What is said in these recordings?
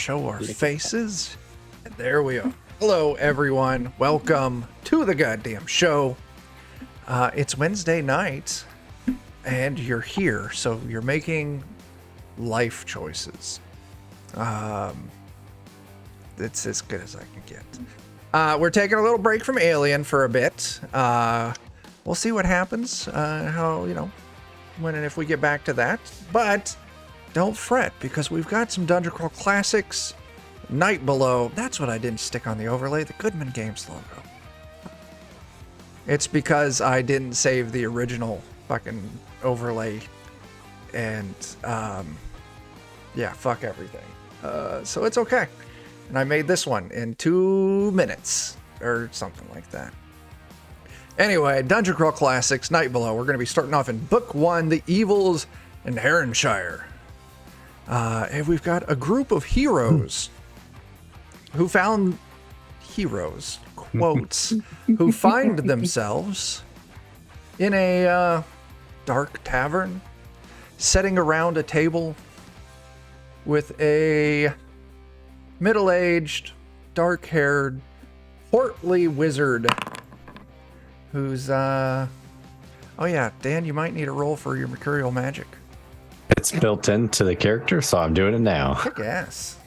show our faces. And there we are. Hello, everyone. Welcome to the goddamn show. It's Wednesday night, and you're here, so you're making life choices. It's as good as I can get. We're taking a little break from Alien for a bit. We'll see what happens, when and if we get back to that. But don't fret, because we've got some Dungeon Crawl Classics. Night Below. That's what I didn't stick on the overlay, the Goodman Games logo. It's because I didn't save the original fucking overlay. And, fuck everything. So it's okay. And I made this one in 2 minutes, or something like that. Anyway, Dungeon Crawl Classics, Night Below. We're going to be starting off in Book 1, The Evils in Haranshire. And we've got a group of heroes who found heroes, quotes, who find themselves in a dark tavern, sitting around a table with a middle-aged, dark-haired, portly wizard who's, Dan, you might need a roll for your mercurial magic. It's built into the character, so I'm doing it now. Kick ass.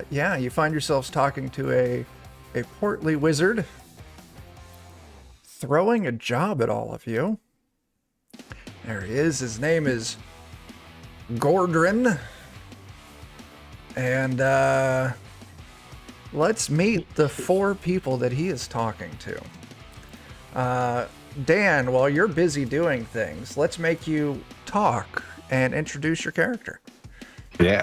You find yourselves talking to a portly wizard, throwing a job at all of you. There he is. His name is Gordrin. And let's meet the 4 people that he is talking to. Dan, while you're busy doing things, let's make you talk and introduce your character. Yeah,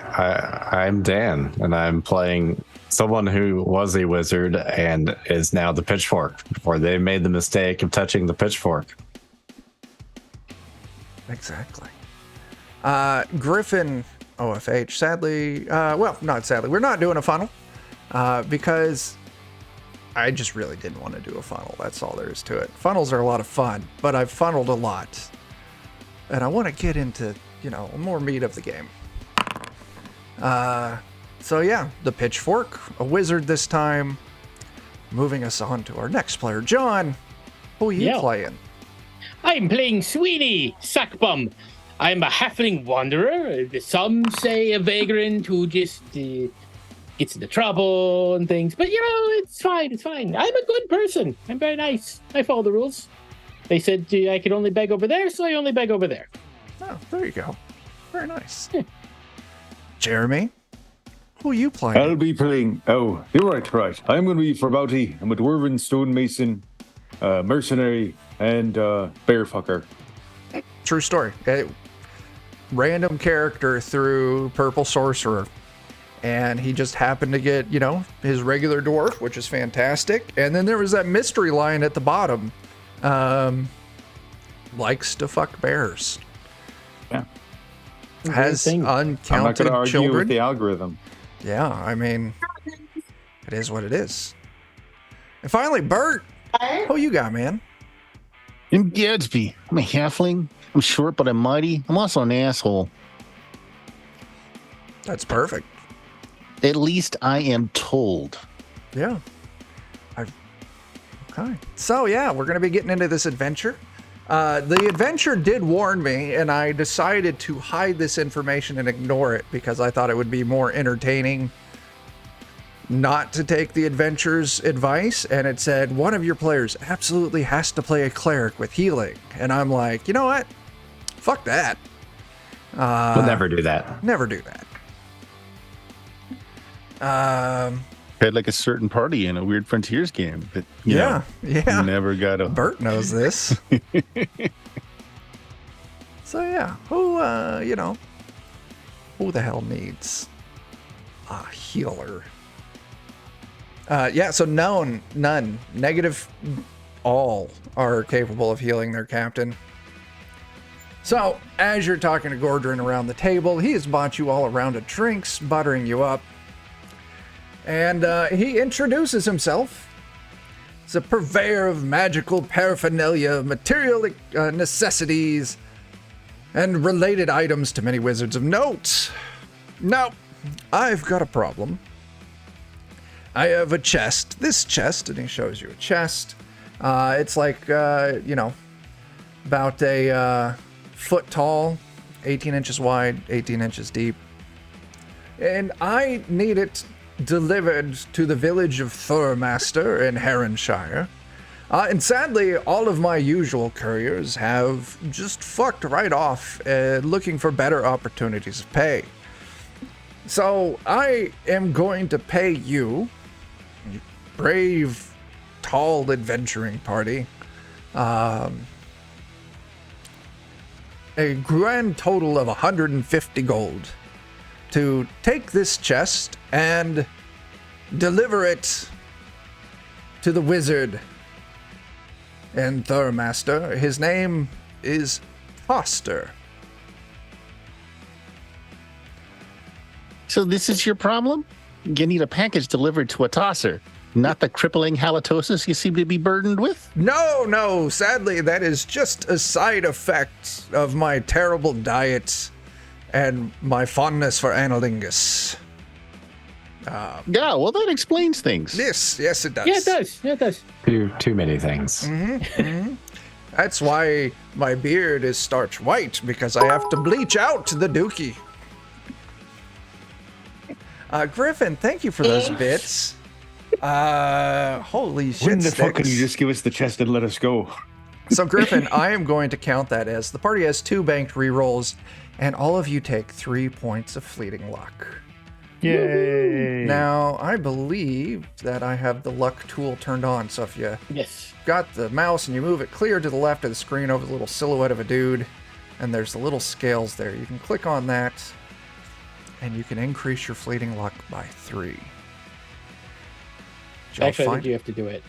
I'm Dan, and I'm playing someone who was a wizard and is now the pitchfork, before they made the mistake of touching the pitchfork. Exactly. Griffin OFH, sadly, not sadly, we're not doing a funnel because I just really didn't want to do a funnel. That's all there is to it. Funnels are a lot of fun, but I've funneled a lot. And I want to get into, more meat of the game. The pitchfork, a wizard this time. Moving us on to our next player. John, who are you playing? I'm playing Sweeney Sackbum. I'm a halfling wanderer. Some say a vagrant who just gets into trouble and things. But, it's fine. It's fine. I'm a good person. I'm very nice. I follow the rules. They said I could only beg over there, so I only beg over there. Oh, there you go. Very nice. Yeah. Jeremy, who are you playing? I'll be playing... Oh, you're right. I'm going to be Forbauti. I'm a dwarven stonemason, mercenary, and bearfucker. True story. Random character through Purple Sorcerer. And he just happened to get, his regular dwarf, which is fantastic. And then there was that mystery line at the bottom. Likes to fuck bears. Yeah. Has uncounted I'm not going to argue children. with the algorithm. Yeah, I mean, it is what it is. And finally, Bert. Who you got, man? I'm Gadsby. I'm a halfling. I'm short, but I'm mighty. I'm also an asshole. That's perfect. At least I am told. Yeah. Okay. So, we're going to be getting into this adventure. The adventure did warn me, and I decided to hide this information and ignore it because I thought it would be more entertaining not to take the adventure's advice. And it said, one of your players absolutely has to play a cleric with healing. And I'm like, you know what? Fuck that. We'll never do that. Never do that. Had like a certain party in a Weird Frontiers game, but never got a. Bert knows this. So who the hell needs a healer? So none, negative, all are capable of healing their captain. So as you're talking to Gordrin around the table, he has bought you all a round of drinks, buttering you up. And he introduces himself as a purveyor of magical paraphernalia, material necessities, and related items to many wizards of note. Now, I've got a problem. I have a chest. This chest, and he shows you a chest. It's like, about a foot tall, 18 inches wide, 18 inches deep. And I need it delivered to the village of Thurmaster in Haranshire. And sadly, all of my usual couriers have just fucked right off looking for better opportunities of pay. So I am going to pay you, brave, tall adventuring party, a grand total of 150 gold to take this chest and deliver it to the wizard and Thurmaster. His name is Foster. So this is your problem? You need a package delivered to a tosser, not the crippling halitosis you seem to be burdened with? No, sadly, that is just a side effect of my terrible diet and my fondness for analingus. Yeah, well, that explains things. Yes, it does. Yeah, it does. Too many things. That's why my beard is starch white, because I have to bleach out the dookie. Griffin, thank you for those bits. Holy shit. When the fuck sticks. can you just give us the chest and let us go? So Griffin, I am going to count that as the party has 2 banked rerolls, and all of you take 3 points of fleeting luck. Yay! Now, I believe that I have the luck tool turned on, so if you Yes. got the mouse and you move it clear to the left of the screen over the little silhouette of a dude, and there's the little scales there, you can click on that, and you can increase your fleeting luck by 3. Actually, I think you have to do it.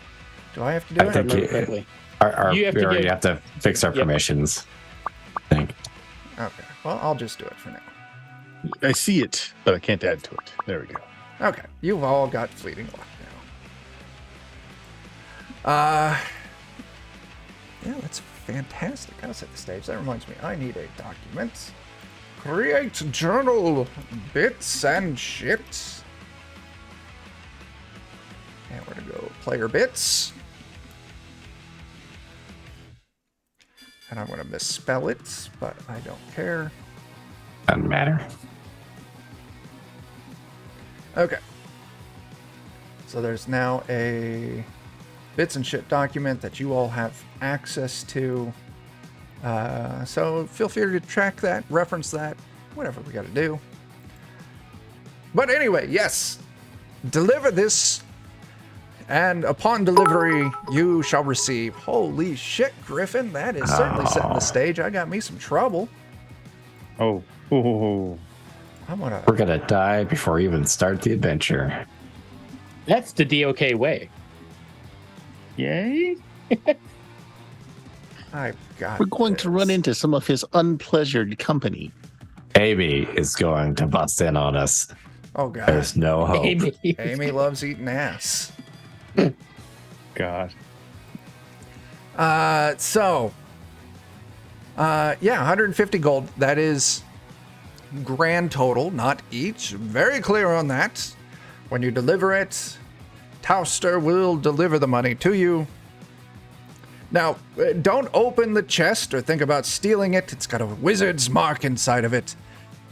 Do I have to do I it? think Remember correctly. we already have to fix our permissions. I think. Okay, well, I'll just do it for now. I see it, but I can't add to it. There we go. Okay, you've all got fleeting luck now. Yeah, that's fantastic. I'll set the stage. That reminds me, I need a document. Create journal, bits and shit. And we're gonna go player bits. And I'm gonna misspell it, but I don't care. Doesn't matter. Okay. So there's now a bits and shit document that you all have access to. So feel free to track that, reference that, whatever we got to do. But anyway, yes, deliver this, and upon delivery, you shall receive. Holy shit, Griffin, that is certainly setting the stage. I got me some trouble. Oh. We're gonna die before we even start the adventure. That's the DOK way. Yay! I've got We're going to run this. into some of his unpleasured company. Amy is going to bust in on us. Oh, God. There's no hope. Amy loves eating ass. God. Yeah, 150 gold. That is grand total, not each. Very clear on that. When you deliver it, Tauster will deliver the money to you. Now, don't open the chest or think about stealing it. It's got a wizard's mark inside of it.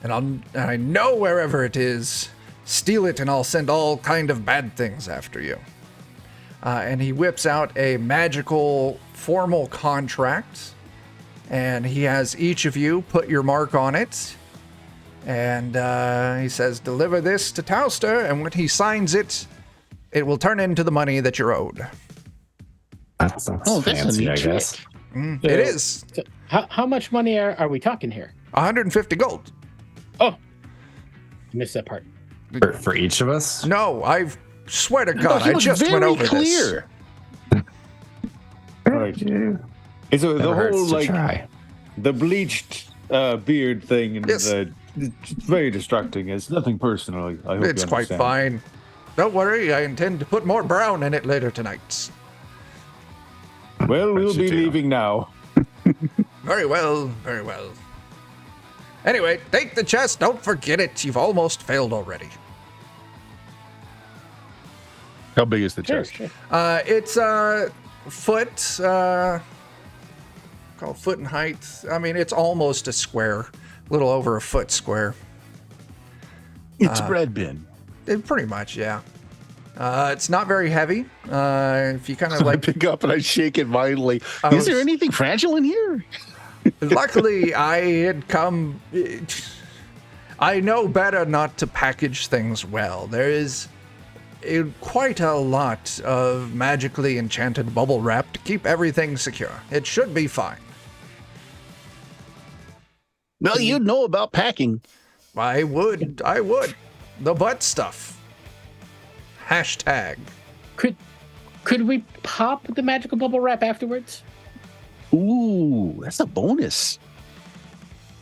And I know wherever it is, steal it and I'll send all kind of bad things after you. And he whips out a magical formal contract. And he has each of you put your mark on it. And he says, deliver this to Tauster, and when he signs it, it will turn into the money that you're owed. That's That's a fancy, neat I guess. It is So how much money are we talking here? 150 gold. Oh, missed that part. For each of us? No, I swear to God, he I was just very went over clear. Right. It's the Never hurts whole to like try. the bleached beard thing, and Yes. it's very distracting. It's nothing personal. I hope this. It's you quite understand. fine. Don't worry, I intend to put more brown in it later tonight. Well, we'll you be do. leaving now. Very well, very well. Anyway, take the chest. Don't forget it. You've almost failed already. How big is the Sure, chest? sure. It's foot, called foot in height. I mean, it's almost a square, a little over a foot square. It's a bread bin. Pretty much, yeah. It's not very heavy. If you kind of I like, pick up and I shake it violently. I Is there was- anything fragile in here? luckily, I had come. I know better not to package things well. There is quite a lot of magically enchanted bubble wrap to keep everything secure. It should be fine. Well, you know about packing. I would. The butt stuff. Hashtag. Could we pop the magical bubble wrap afterwards? Ooh, that's a bonus.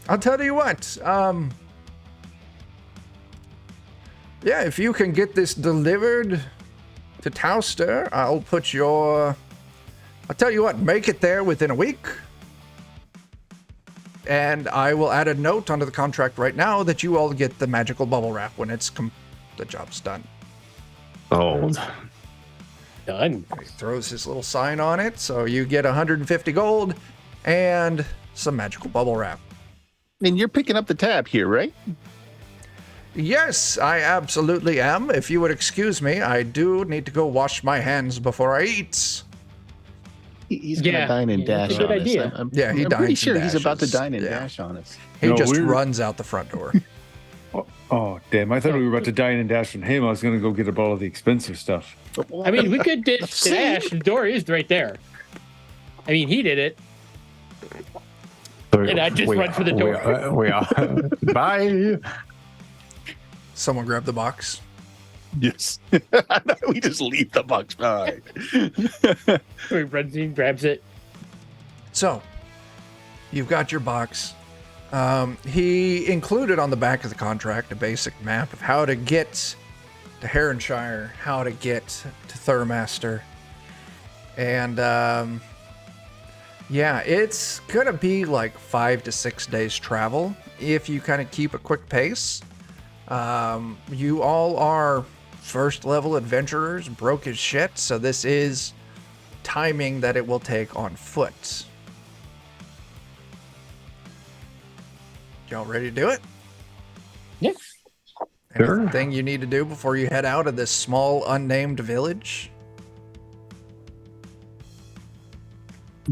I'll tell you what. Yeah, if you can get this delivered to Towster, I'll tell you what, make it there within a week. And I will add a note onto the contract right now that you all get the magical bubble wrap when the job's done. Gold. Done. He throws his little sign on it, so you get 150 gold and some magical bubble wrap. And you're picking up the tab here, right? Yes, I absolutely am. If you would excuse me, I do need to go wash my hands before I eat. He's going to Yeah, dine and yeah, dash that's a good on us. idea. I'm He pretty dines and sure he's about to dashes. dine and Yeah. dash on us. He No, just we're- runs out the front door. Oh, damn. I thought we were about to dine and dash from him. I was going to go get all the expensive stuff. I mean, we could See? dash. The door is right there. I mean, he did it. So And I just run for the door. We are. Bye. Someone grab the box. Yes. We just leave the box behind. He runs in, grabs it. So, you've got your box. He included on the back of the contract a basic map of how to get to Haranshire, how to get to Thurmaster. And, yeah, it's gonna be like 5 to 6 days travel if you kind of keep a quick pace. You all are first level adventurers, broke as shit, so this is timing that it will take on foot. Y'all ready to do it? Yeah. Sure. Anything you need to do before you head out of this small unnamed village?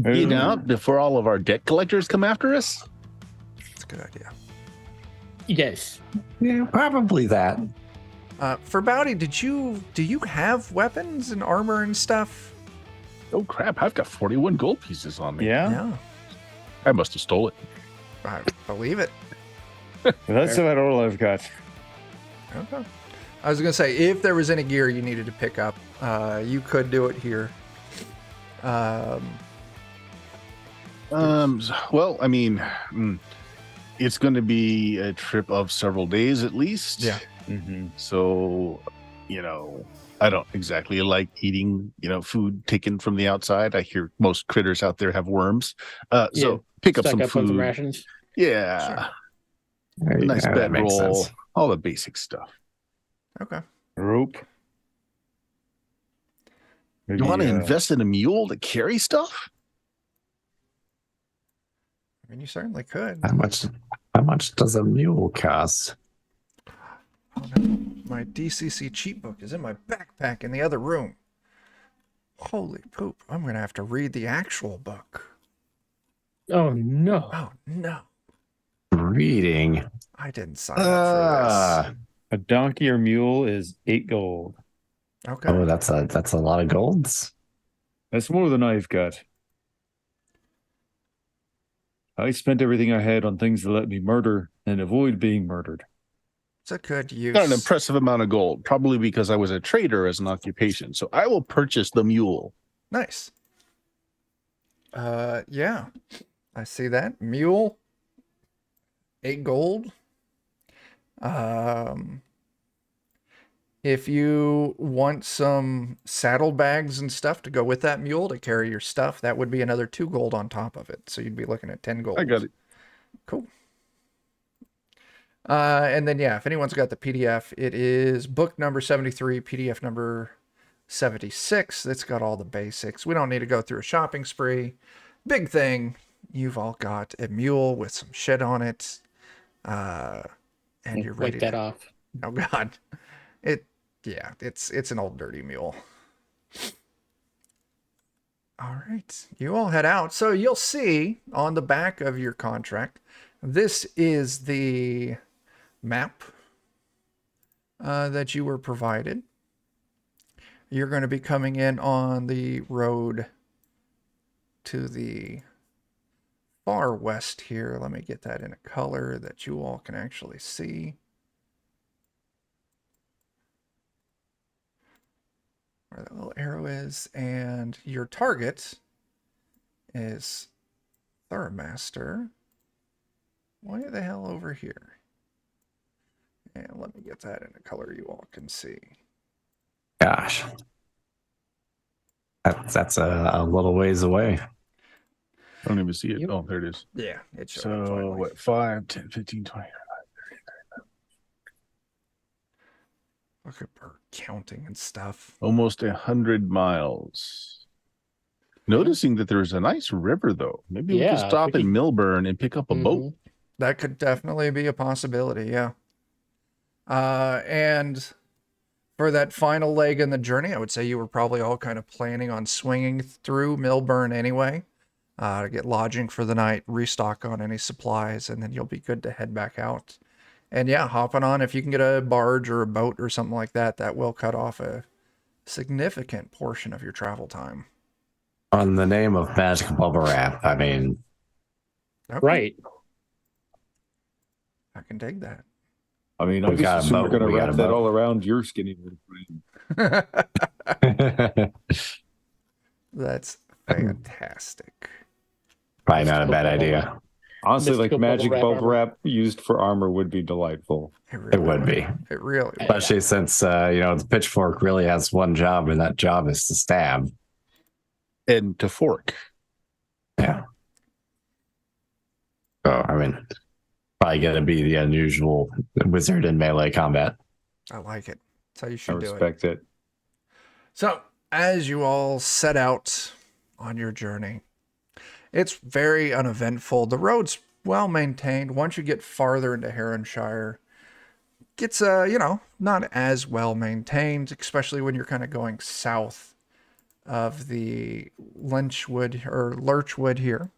Get out before all of our debt collectors come after us? It's a good idea. Yes. Yeah, probably that. For Bounty, do you have weapons and armor and stuff? Oh, crap. I've got 41 gold pieces on me. Yeah? Yeah, I must have stole it. I believe it. That's about all I've got. Okay. I was gonna say, if there was any gear you needed to pick up, you could do it here. Well, I mean, it's going to be a trip of several days at least. Yeah. Mm-hmm. So, I don't exactly like eating, food taken from the outside. I hear most critters out there have worms. Yeah, So pick up Stock some up on some food. rations. Yeah. There A you nice go, that makes bedroll. sense. All the basic stuff. Okay. Rope. Maybe, You want to invest in a mule to carry stuff? I mean, you certainly could. How much does a mule cost? My DCC cheat book is in my backpack in the other room. Holy poop. I'm going to have to read the actual book. Oh, no. Oh, no. Reading. I didn't sign up a donkey or mule is 8 gold. for this. Okay. Oh, that's a lot of golds. That's more than I've got. I spent everything I had on things that let me murder and avoid being murdered. It's a good use. Got an impressive amount of gold, probably because I was a trader as an occupation. So I will purchase the mule. Nice. Yeah. I see that. Mule. 8 gold. If you want some saddlebags and stuff to go with that mule to carry your stuff, that would be another 2 gold on top of it. So you'd be looking at 10 gold. I got it. Cool. And then, yeah, if anyone's got the PDF, it is book number 73, PDF number 76. It's got all the basics. We don't need to go through a shopping spree. Big thing, you've all got a mule with some shit on it. And you're ready Wipe that to... off. Oh, God. It's an old dirty mule. All right, you all head out. So you'll see on the back of your contract, this is the map that you were provided. You're going to be coming in on the road to the far west here. Let me get that in a color that you all can actually see. Where that little arrow is, and your target is Thurmaster. Why the hell over here? And let me get that in a color you all can see. Gosh. That's a little ways away. I don't even see it. Yep. Oh, there it is. Yeah, it showed up So finally. what? 5, 10, 15, 20. Look at her counting and stuff. Almost 100 miles. Noticing that there's a nice river, though. Maybe we Yeah, can stop we in could- Milburn and pick up a boat. That could definitely be a possibility, yeah. And for that final leg in the journey, I would say you were probably all kind of planning on swinging through Milburn anyway, to get lodging for the night, restock on any supplies, and then you'll be good to head back out. And yeah, hopping on, if you can get a barge or a boat or something like that, that will cut off a significant portion of your travel time. On the name of magic bubble wrap, I mean, Okay, Right. I can dig that. I mean, I We got just a assume we're boat, going we to got wrap a that boat. all around your skinny little friend. That's fantastic. probably not a bad idea. Honestly, like Mystical magic bubble bubble wrap wrap used for armor would be delightful. It would be. It really would. Especially since, the pitchfork really has one job, and that job is to stab. And to fork. Yeah. So, I mean, probably going to be the unusual wizard in melee combat. I like it. That's how you I should do it. respect it. So, as you all set out on your journey, it's very uneventful. The road's well maintained. Once you get farther into Haranshire, it gets not as well maintained, especially when you're kind of going south of the Lurchwood here.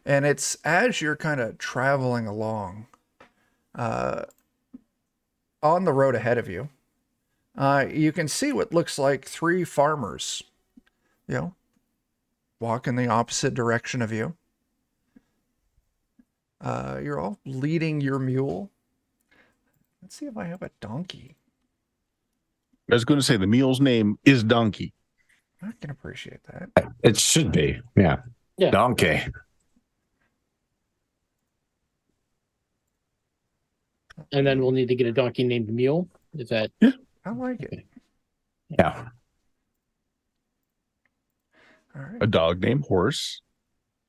And it's as you're kind of traveling along on the road ahead of you, you can see what looks like 3 farmers, walk in the opposite direction of you. You're all leading your mule. Let's see if I have a donkey. I was going to say the mule's name is Donkey. I can appreciate that. It should be. Yeah. Yeah. Donkey. And then we'll need to get a donkey named Mule. Is that I like it. Yeah. All right. A dog named Horse.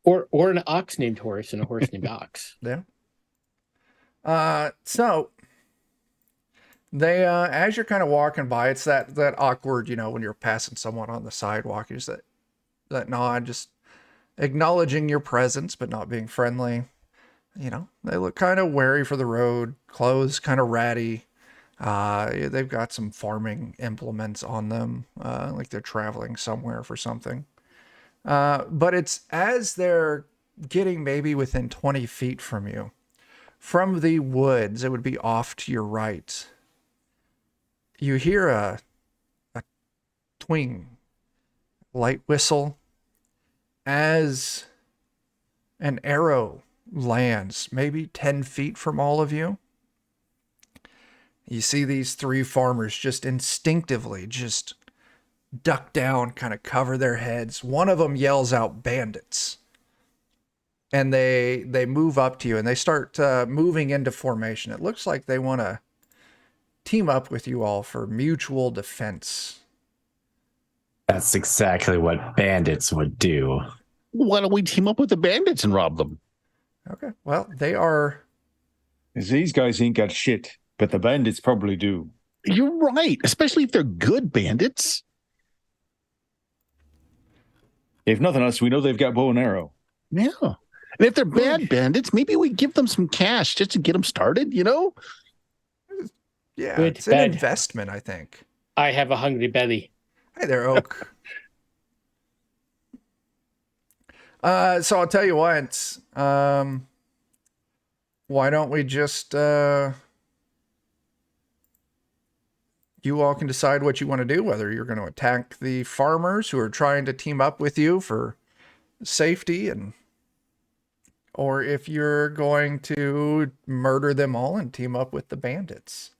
or an ox named Horse and a horse named Ox? Yeah. So they, as you're kind of walking by, it's that awkward, when you're passing someone on the sidewalk, you just that nod, just acknowledging your presence, but not being friendly. They look kind of wary for the road, clothes kind of ratty. They've got some farming implements on them, like they're traveling somewhere for something. But it's as they're getting maybe within 20 feet from you, from the woods, it would be off to your right. You hear a twing, light whistle, as an arrow lands maybe 10 feet from all of you. You see these 3 farmers just instinctively just duck down, kind of cover their heads. One of them yells out, "Bandits." And they move up to you and they start moving into formation. It looks like they want to team up with you all for mutual defense. That's exactly what bandits would do. Why don't we team up with the bandits and rob them? Okay. Well, they are These guys ain't got shit, but the bandits probably do. You're right, especially if they're good bandits. If nothing else, we know they've got bow and arrow. Yeah. And if they're bad bandits, maybe we give them some cash just to get them started, you know? Yeah, Good, it's an bad. investment, I think. I have a hungry belly. Hey there, Oak. So I'll tell you what. Why don't we just you all can decide what you want to do, whether you're going to attack the farmers who are trying to team up with you for safety, or if you're going to murder them all and team up with the bandits.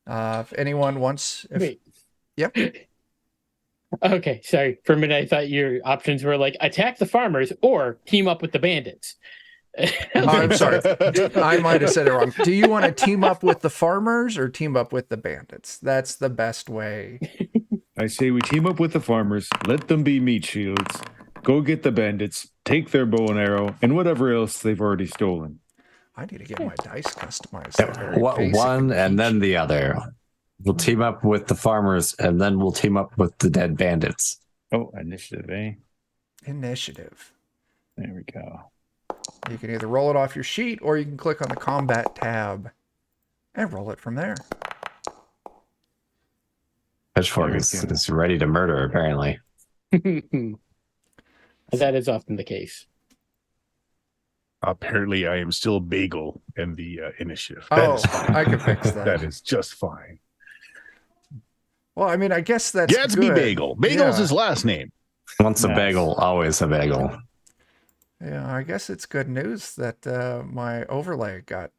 If anyone wants... Wait. Yep. Okay, sorry. For a minute, I thought your options were like attack the farmers or team up with the bandits. I'm sorry. I might have said it wrong. Do you want to team up with the farmers or team up with the bandits? That's the best way. I say we team up with the farmers, let them be meat shields, go get the bandits, take their bow and arrow, and whatever else they've already stolen. I need to get my dice customized. They're very basic One and peachy. then the other. We'll team up with the farmers, and then we'll team up with the dead bandits. Oh, initiative, eh? Initiative. There we go. You can either roll it off your sheet or you can click on the combat tab and roll it from there. Pitchfork There we is, go. is ready to murder, apparently. That is often the case. Apparently, I am still bagel in the initiative. Oh, is fine. I can fix that. That is just fine. Well, I mean, I guess that's Gadsby good. Bagel. Bagel's Yeah. his last name. Once a Nice. bagel, always a bagel. Yeah, I guess it's good news that my overlay got,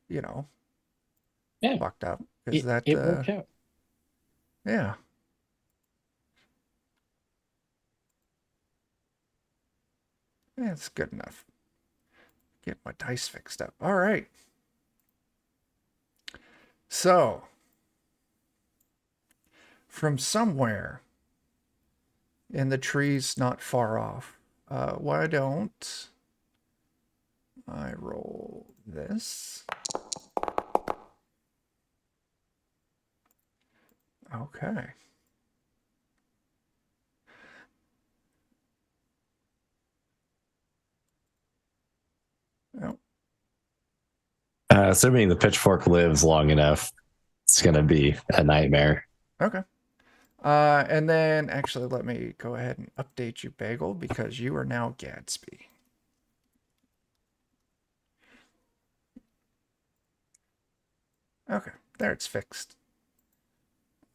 you know, Yeah. fucked up. Is It, that it worked out. yeah. Yeah, it's good enough. Get my dice fixed up. All right. So, from somewhere in the trees not far off, why don't I roll this? Okay. Oh, Assuming the pitchfork lives long enough, it's going to be a nightmare. okay. And then actually let me go ahead and update you, Bagel, because you are now Gadsby. Okay, there it's fixed.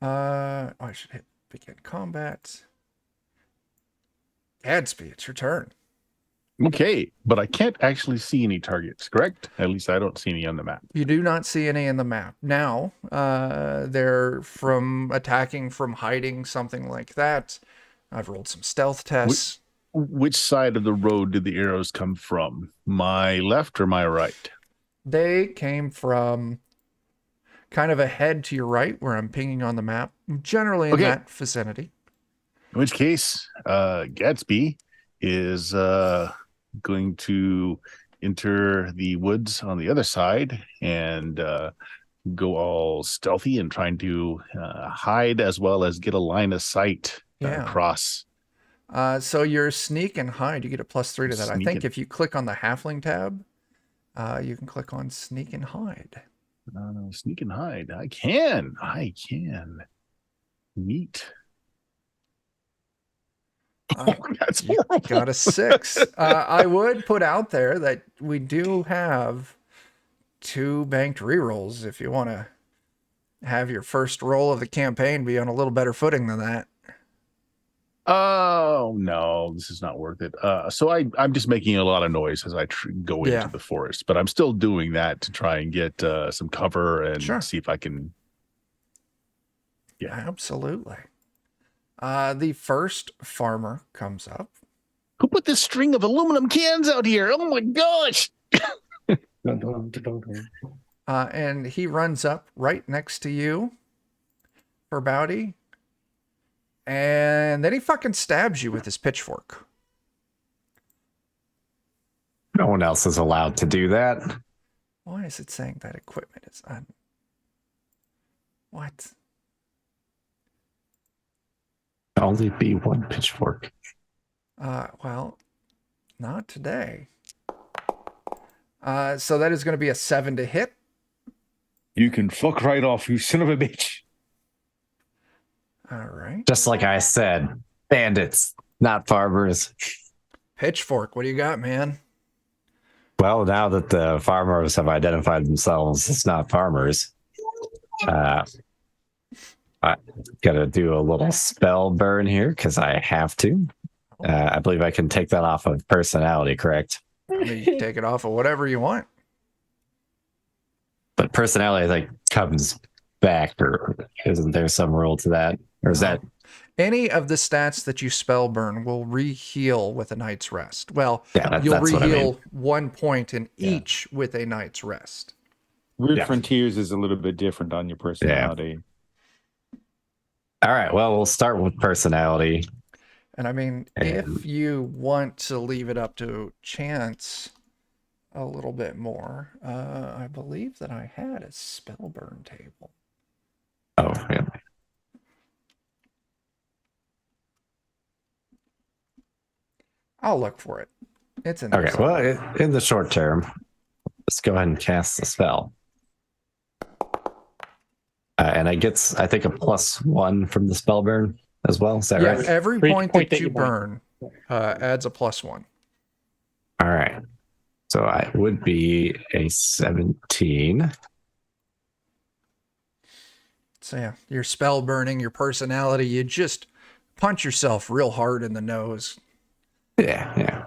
I should hit begin combat. Gadsby, it's your turn. Okay, but I can't actually see any targets, correct? At least I don't see any on the map. You do not see any in the map. Now, they're from attacking, from hiding, something like that. I've rolled some stealth tests. Which side of the road did the arrows come from? My left or my right? They came from kind of ahead to your right, where I'm pinging on the map, generally in Okay. that vicinity. In which case, Gatsby is going to enter the woods on the other side and go all stealthy and trying to hide as well as get a line of sight Yeah. across. So your sneak and hide, you get a +3 to that. I Sneak think and- if you click on the halfling tab, you can click on sneak and hide. Sneak and hide. I can. Neat. Uh, That's you horrible. got a 6. I would put out there that we do have 2 banked rerolls if you want to have your first roll of the campaign be on a little better footing than that. Oh no, this is not worth it. So I'm just making a lot of noise as I go Yeah. into the forest, but I'm still doing that to try and get some cover and Sure. see if I can. Yeah. Absolutely. The first farmer comes up. Who put this string of aluminum cans out here? Oh my gosh! And he runs up right next to you for Bowdy. And then he fucking stabs you with his pitchfork. No one else is allowed to do that. Why is it saying that equipment is on? What? Only be one pitchfork. Well, not today. So that is going to be a 7 to hit. You can fuck right off, you son of a bitch. All right. Just like I said, bandits, not farmers. Pitchfork, what do you got, man? Well, now that the farmers have identified themselves as not farmers, I gotta do a little spell burn here because I have to. I believe I can take that off of personality, correct? I mean, you can take it off of whatever you want. But personality, like, comes back, or isn't there some rule to that? Or is that Any of the stats that you spell burn will re-heal with a night's rest. Well, yeah, you'll that's what I mean. re-heal 1 point in each with a night's rest. Weird Frontiers is a little bit different on your personality. All right, well, we'll start with personality. And I mean, if you want to leave it up to chance a little bit more, I believe that I had a spell burn table. Oh, yeah. I'll look for it. It's in there. Okay, well, in the short term, let's go ahead and cast the spell. And I think, a +1 from the spell burn as well. Is that Yeah, right? every For each point point that that you you burn. burn adds a +1. All right. So I would be a 17. So yeah, your spell burning, your personality, you just punch yourself real hard in the nose. Yeah.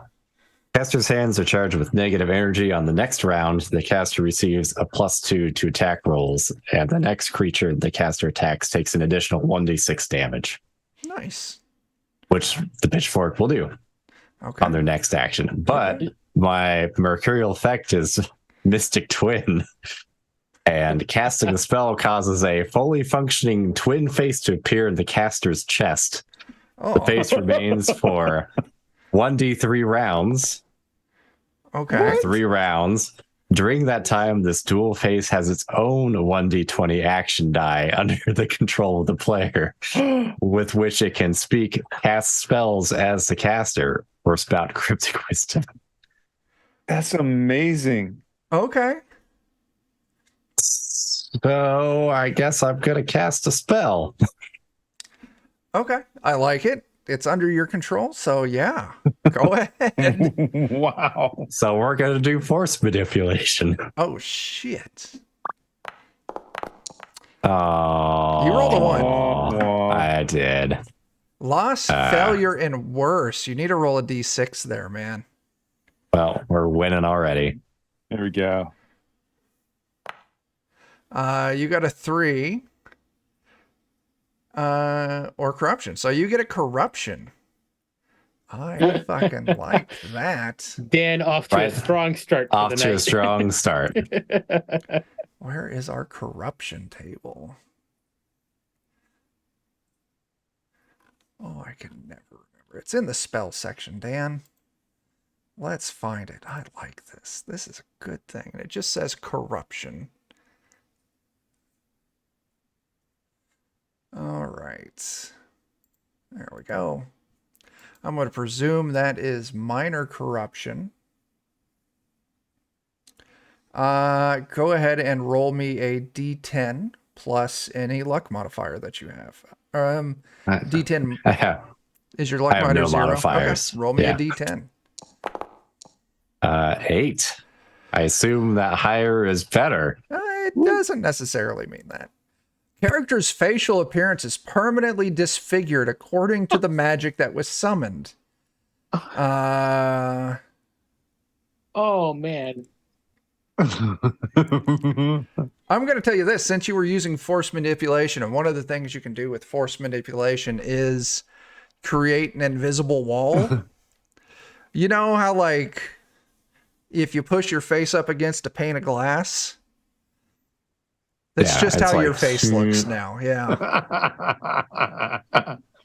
Caster's hands are charged with negative energy. On the next round, the caster receives a +2 to attack rolls, and the next creature the caster attacks takes an additional 1d6 damage, Nice. which the pitchfork will do Okay. on their next action. But my mercurial effect is Mystic Twin, and casting the spell causes a fully functioning twin face to appear in the caster's chest. The Oh, face remains for 1d3 rounds. okay. 3 rounds. During that time, this dual face has its own 1d20 action die under the control of the player, with which it can speak, cast spells as the caster, or spout cryptic wisdom. That's amazing. Okay. So I guess I'm going to cast a spell. Okay. I like it. It's under your control. So yeah, go ahead. Wow. So we're going to do force manipulation. Oh, shit. Oh, You rolled a 1. I did. Loss, failure, and worse. You need to roll a d6 there, man. Well, we're winning already. There we go. You got a 3. Or corruption. So you get a corruption. I fucking like that. Dan off to Right. a strong start. For Off the to a night. strong start. Where is our corruption table? Oh, I can never remember. It's in the spell section, Dan. Let's find it. I like this. This is a good thing. And it just says corruption. All right. There we go. I'm going to presume that is minor corruption. Go ahead and roll me a d10 plus any luck modifier that you have. D10 I have is your luck I have modifier no 0? modifiers. Okay. Roll me Yeah. a d10. 8. I assume that higher is better. It doesn't necessarily mean that. Character's facial appearance is permanently disfigured according to the magic that was summoned. Oh man. I'm going to tell you this, since you were using force manipulation, and one of the things you can do with force manipulation is create an invisible wall. You know how, like, if you push your face up against a pane of glass? That's Yeah, just it's how your like- face looks now. Yeah.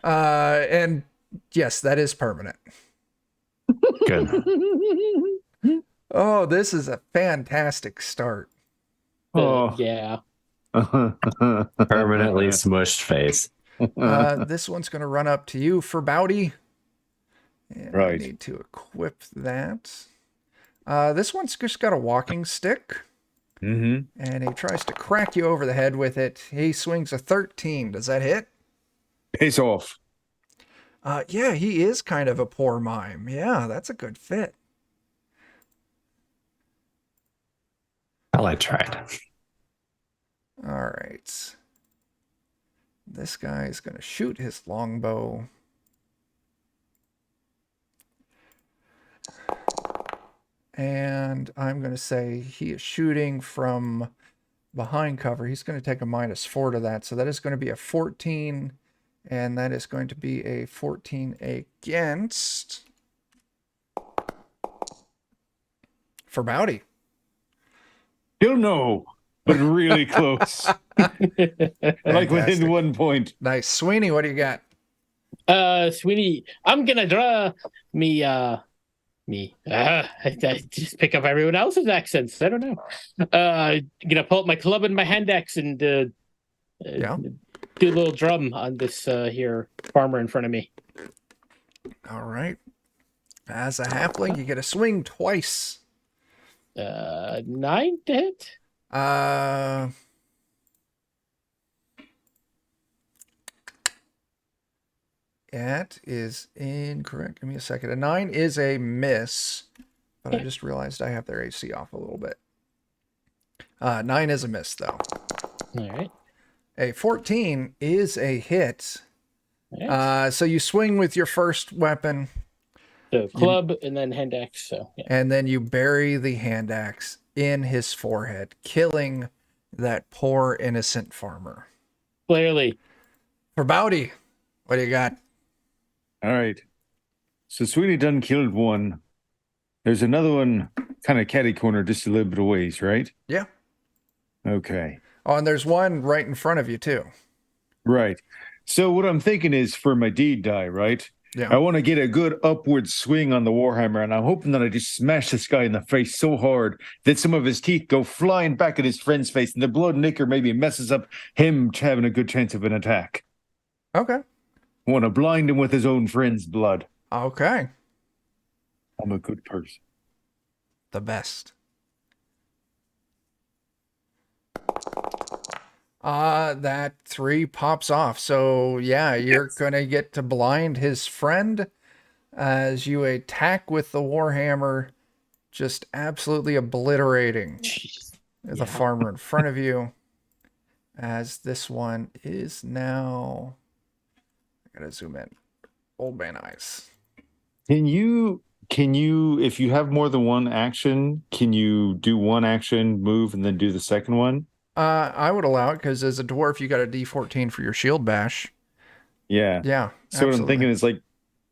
And yes, that is permanent. Good. Oh, this is a fantastic start. Oh. Yeah. Permanently smushed face. This one's going to run up to you for Bowdy. And I Right. need to equip that. This one's just got a walking stick. Mm-hmm. And he tries to crack you over the head with it. He swings a 13. Does that hit? Piss off. Yeah, he is kind of a poor mime. Yeah, that's a good fit. Well, I tried. All right. This guy is going to shoot his longbow. And I'm going to say he is shooting from behind cover. He's going to take a -4 to that. So that is going to be a 14. And that is going to be a 14 against... for Bowdy. Still no, but really close. Like within 1 point. Nice. Sweeney, what do you got? Sweeney, I'm gonna draw me. I just pick up everyone else's accents. I don't know. Gonna pull up my club and my hand axe and do a little drum on this here farmer in front of me. All right. As a halfling, you get a swing twice. 9 to hit. That is incorrect. Give me a second. A 9 is a miss, but I just realized I have their AC off a little bit. 9 is a miss, though. All right. A 14 is a hit. Right. So you swing with your first weapon. So club and then hand axe. So yeah. And then you bury the hand axe in his forehead, killing that poor innocent farmer. Clearly. For Bowdy, what do you got? All right. So Sweeney done killed one. There's another one kind of catty corner just a little bit of ways, right? Yeah. Okay. Oh, and there's one right in front of you, too. Right. So what I'm thinking is for my deed die, right? Yeah. I want to get a good upward swing on the Warhammer, and I'm hoping that I just smash this guy in the face so hard that some of his teeth go flying back at his friend's face, and the blood nicker maybe messes up him having a good chance of an attack. Okay. I want to blind him with his own friend's blood. Okay. I'm a good person. The best. That 3 pops off. So, yeah, you're going to get to blind his friend as you attack with the Warhammer, just absolutely obliterating the farmer in front of you. As this one is now... I gotta zoom in. Old man eyes. Can you, if you have more than one action, can you do one action, move, and then do the second one? I would allow it because as a dwarf, you got a D14 for your shield bash. Yeah. Yeah. So what I'm thinking is like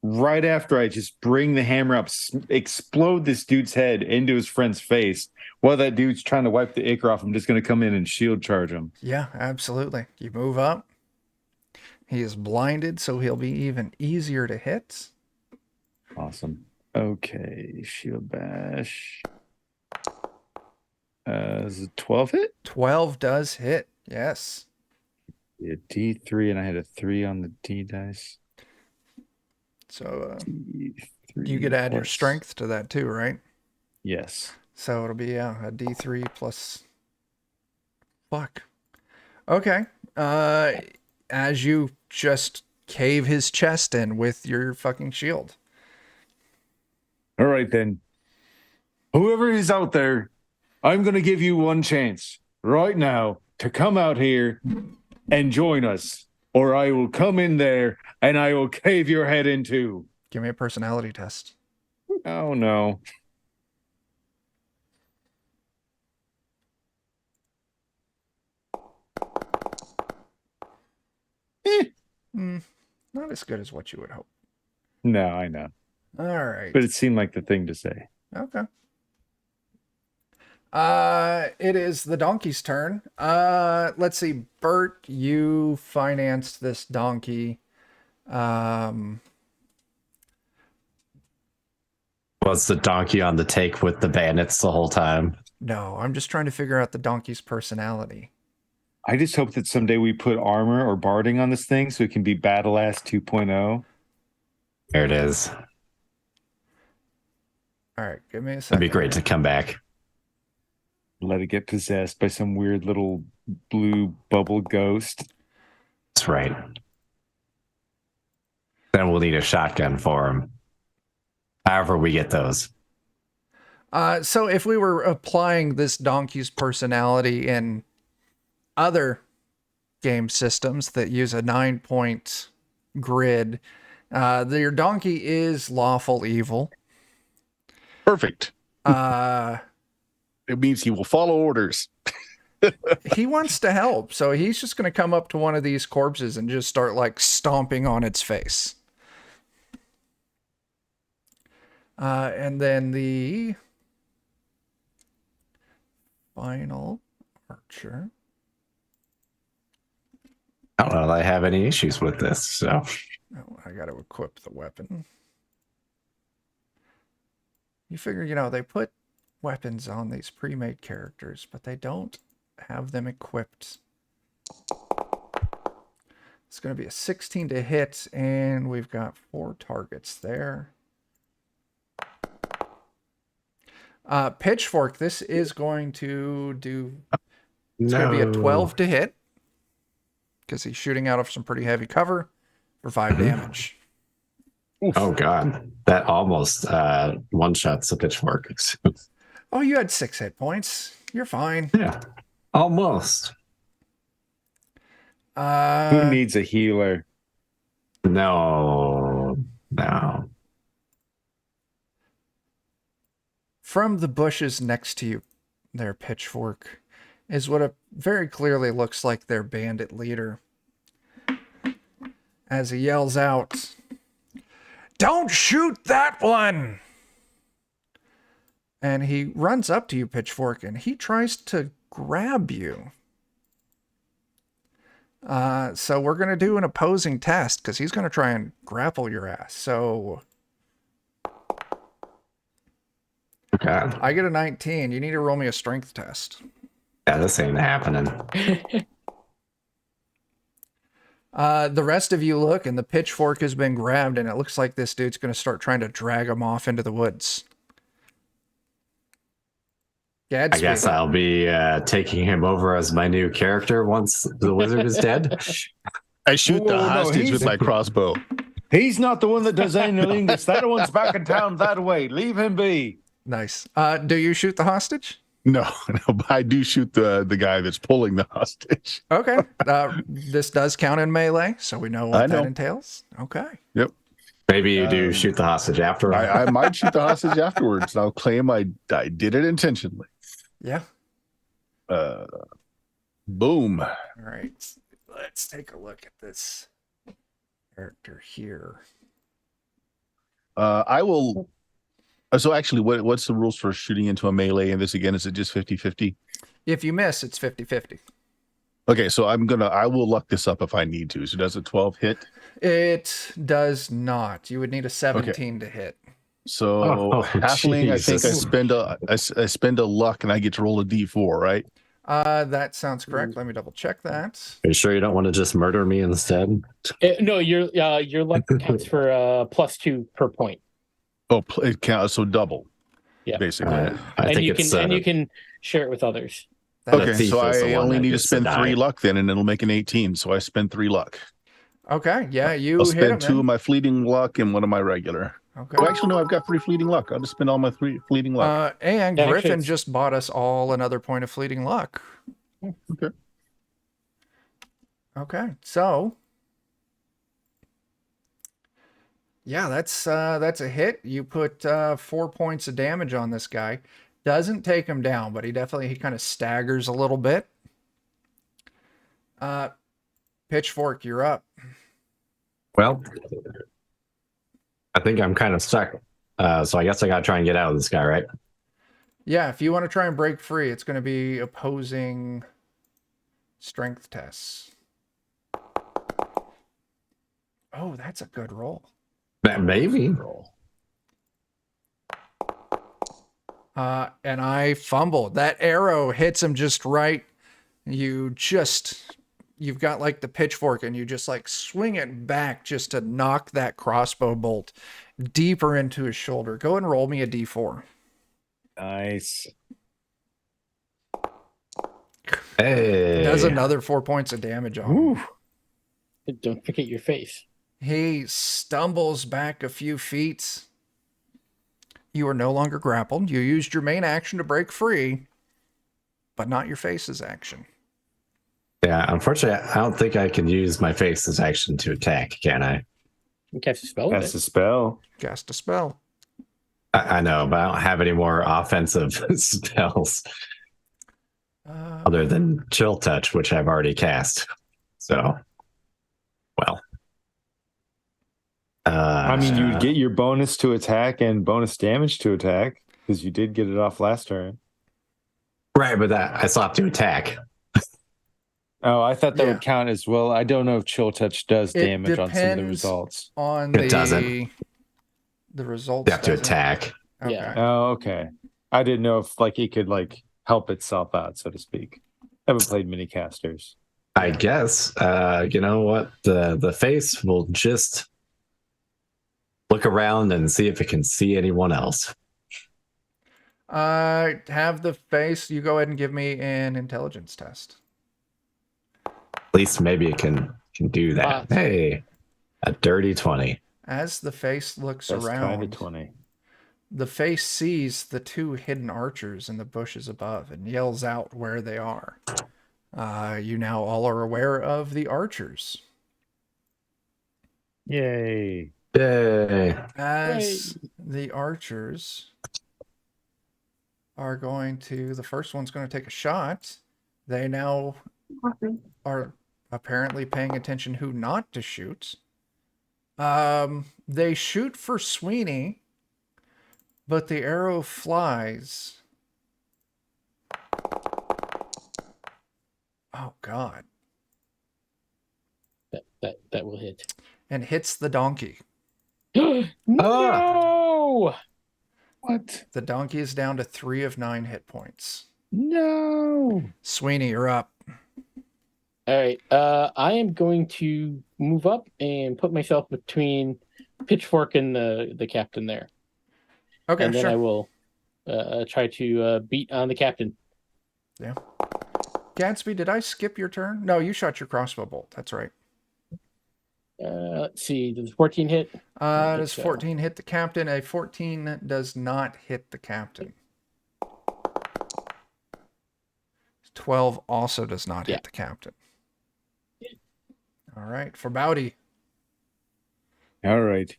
right after I just bring the hammer up, explode this dude's head into his friend's face while that dude's trying to wipe the ichor off, I'm just going to come in and shield charge him. Yeah, absolutely. You move up. He is blinded, so he'll be even easier to hit. Awesome. Okay. Shield bash. Is it 12 hit? 12 does hit. Yes. Yeah, D3, and I had a 3 on the D dice. So D3 you could add your plus- strength to that too, right? Yes. So it'll be a D3 plus... Fuck. Okay. As you just cave his chest in with your fucking shield. All right, then. Whoever is out there, I'm going to give you one chance right now to come out here and join us, or I will come in there and I will cave your head in two. Give me a personality test. Oh, no. Not as good as what you would hope. No, I know. All right. But it seemed like the thing to say. Okay. It is the donkey's turn. Let's see. Bert, you financed this donkey. Well, Was the donkey on the take with the bandits the whole time? No, I'm just trying to figure out the donkey's personality. I just hope that someday we put armor or barding on this thing so it can be Battle Ass 2.0. There it is. All right, give me a second. That'd be great to come back. Let it get possessed by some weird little blue bubble ghost. That's right. Then we'll need a shotgun for him. However we get those. So if we were applying this donkey's personality in other game systems that use a 9-point grid, your donkey is lawful evil. Perfect. Uh, It means he will follow orders. he wants to help, so he's just going to come up to one of these corpses and just start like stomping on its face. And then the final archer. I don't know that I have any issues with this, so. Oh, I got to equip the weapon. You figure, they put weapons on these pre-made characters, but they don't have them equipped. It's going to be a 16 to hit, and we've got 4 targets there. Pitchfork, this is going to do... It's going to be a 12 to hit, because he's shooting out of some pretty heavy cover for 5 damage. Oh, God. That almost one-shots the pitchfork. Oh, you had 6 hit points. You're fine. Yeah, almost. Who needs a healer? No. From the bushes next to you, their pitchfork, is what very clearly looks like their bandit leader. As he yells out, "Don't shoot that one!" And he runs up to you, Pitchfork, and he tries to grab you. So we're going to do an opposing test, because he's going to try and grapple your ass. So Okay. I get a 19. You need to roll me a strength test. Yeah, this ain't happening. The rest of you look, and the pitchfork has been grabbed, and it looks like this dude's going to start trying to drag him off into the woods. I guess I'll be taking him over as my new character once the wizard is dead. I shoot the Whoa, no, hostage with he's- my crossbow. He's not the one that does anything. That one's back in town that way. Leave him be. Nice. Do you shoot the hostage? No, but I do shoot the guy that's pulling the hostage. Okay. This does count in melee, so we know what that entails. Okay. Yep. Maybe you do shoot the hostage after. I might shoot the hostage afterwards. And I'll claim I did it intentionally. Yeah. Boom. All right. Let's take a look at this character here. I will. So actually, what's the rules for shooting into a melee? And this again, is it just 50-50? If you miss, it's 50-50. Okay, so I will luck this up if I need to. So does a 12 hit? It does not. You would need a 17 to hit. So halfling, Jesus. I think I spend a luck and I get to roll a d4, right? That sounds correct. Let me double check that. Are you sure you don't want to just murder me instead? No, your luck counts for +2 per point. Oh, it counts, so double. Yeah. Basically. I And think you it's can you can share it with others. Okay, thief so is the I one only that need to gets to spend 3 die. luck then, and it'll make an 18. So I spend 3 luck. Okay. Yeah, you I'll hit him. spend 2 of my fleeting luck and 1 of my regular. Okay. Oh, actually, no, I've got 3 fleeting luck. I'll just spend all my 3 fleeting luck. And Yeah, actually, Griffin it's- just bought us all another point of fleeting luck. Okay. Okay. So yeah, that's a hit. You put 4 points of damage on this guy. Doesn't take him down, but he kind of staggers a little bit. Pitchfork, you're up. Well, I think I'm kind of stuck. So I guess I got to try and get out of this guy, right? Yeah, if you want to try and break free, it's going to be opposing strength tests. Oh, that's a good roll. Maybe. And I fumbled. That arrow hits him just right. You've got like the pitchfork and you just like swing it back just to knock that crossbow bolt deeper into his shoulder. Go and roll me a d4. Nice. Hey. Does another 4 points of damage on him. Don't forget your face. He stumbles back a few feet. You are no longer grappled. You used your main action to break free, but not your face's action. Yeah, unfortunately, I don't think I can use my face's action to attack, can I? You cast a spell. That's a spell. Cast a spell. I know, but I don't have any more offensive spells other than Chill Touch, which I've already cast. So, well. I mean, you would get your bonus to attack and bonus damage to attack because you did get it off last turn. Right, but that I still have to attack. Oh, I thought that would count as well. I don't know if Chill Touch does damage on some of the results. It doesn't. The results. You have to attack. Okay. Yeah. Oh, okay. I didn't know if like it could like help itself out, so to speak. I haven't played many casters. I guess. You know what? The face will just look around and see if it can see anyone else. Have the face. You go ahead and give me an intelligence test. At least maybe it can do that. Hey, a dirty 20. As the face looks That's kind around, of 20. the face sees the two hidden archers in the bushes above and yells out where they are. You now all are aware of the archers. Yay. Yay. As the archers are the first one's going to take a shot. They now are apparently paying attention who not to shoot. They shoot for Sweeney, but the arrow flies. Oh God. That will hit. And hits the donkey. No! What? The donkey is down to 3 of 9 hit points. No. Sweeney, you're up. All right. I am going to move up and put myself between Pitchfork and the captain there. Okay, and then sure. I will try to beat on the captain. Yeah. Gadsby, did I skip your turn? No, you shot your crossbow bolt. That's right. Let's see. Does 14 hit? Does 14 hit the captain? A 14 does not hit the captain. 12 also does not hit the captain. All right, for Bowdy. All right.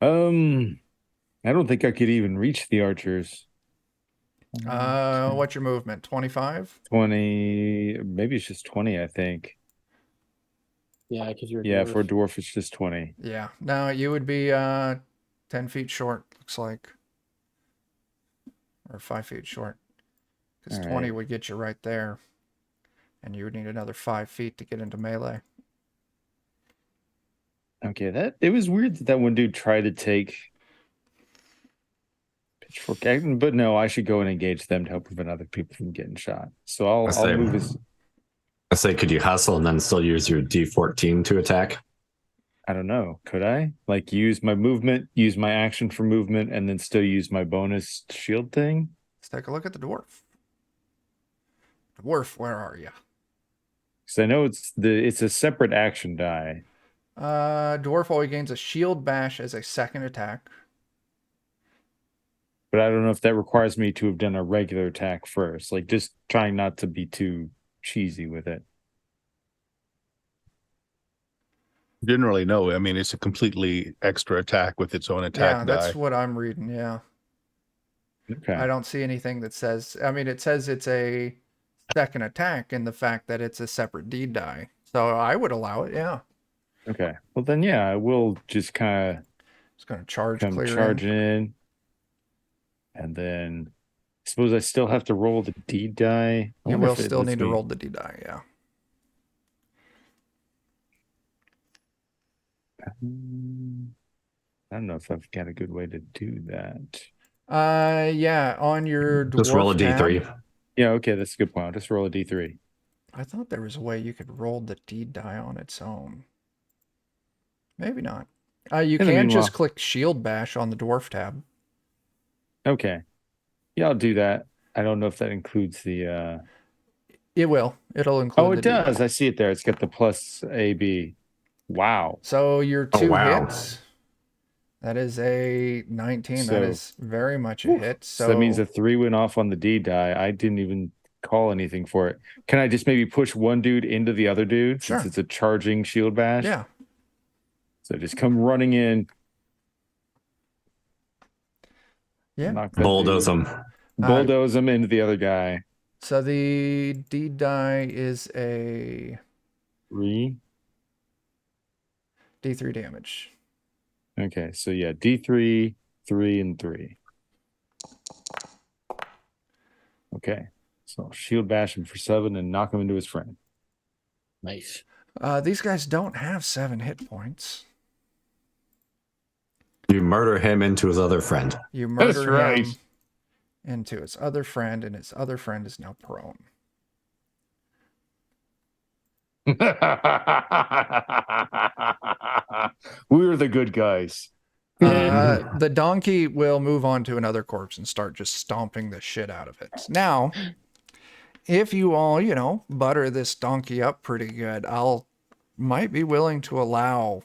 I don't think I could even reach the archers. What's your movement? 25? 20, maybe it's just 20, I think. Yeah, because you're for a dwarf, it's just 20. Yeah. No, you would be 10 feet short, looks like. Or 5 feet short. Because 20 would get you right there. And you would need another 5 feet to get into melee. Okay, it was weird that one dude tried to take pitchfork, but no, I should go and engage them to help prevent other people from getting shot. So I'll move his. I say, could you hustle and then still use your D14 to attack? I don't know. Could I use my movement, use my action for movement, and then still use my bonus shield thing? Let's take a look at the dwarf. Dwarf, where are you? Because I know it's a separate action die. Dwarf always gains a shield bash as a second attack. But I don't know if that requires me to have done a regular attack first. Just trying not to be too cheesy with it. Didn't really know. I mean, it's a completely extra attack with its own attack die. Yeah, that's what I'm reading, yeah. Okay. I don't see anything that says... I mean, it says it's a second attack in the fact that it's a separate deed die. So I would allow it, yeah. Okay. Well, then, yeah, I will just kind of... It's going to charge in. And then... I suppose I still have to roll the deed die. You will still need to roll the deed die, yeah. I don't know if I've got a good way to do that. Yeah, on your dwarf Just roll a tab. d3. Yeah, okay, that's a good point. I'll just roll a d3. I thought there was a way you could roll the D die on its own. Maybe not. You In the can meanwhile, just click shield bash on the dwarf tab. okay. Yeah, I'll do that. I don't know if that includes the. It will. It'll include Oh, the it D does. die. I see it there. It's got the plus AB. Wow. So your Oh, 2 wow. hits. That is a 19. That So, is very much a whew. hit. So that means So a 3 went off on the D die. I didn't even call anything for it. Can I just maybe push one dude into the other dude since Sure. it's a charging shield bash? yeah. So just come running in. Yeah. Knock that Bulldoze dude. them. Bulldoze him into the other guy. So the D die is a 3. D3 damage. Okay, so yeah, D3, 3, and 3. Okay, so shield bash him for 7 and knock him into his friend. Nice. These guys don't have 7 hit points. You murder him into his other friend. You That's murder right. him into his other friend, and his other friend is now prone. We're the good guys. The donkey will move on to another corpse and start just stomping the shit out of it. Now, if you all, butter this donkey up pretty good, might be willing to allow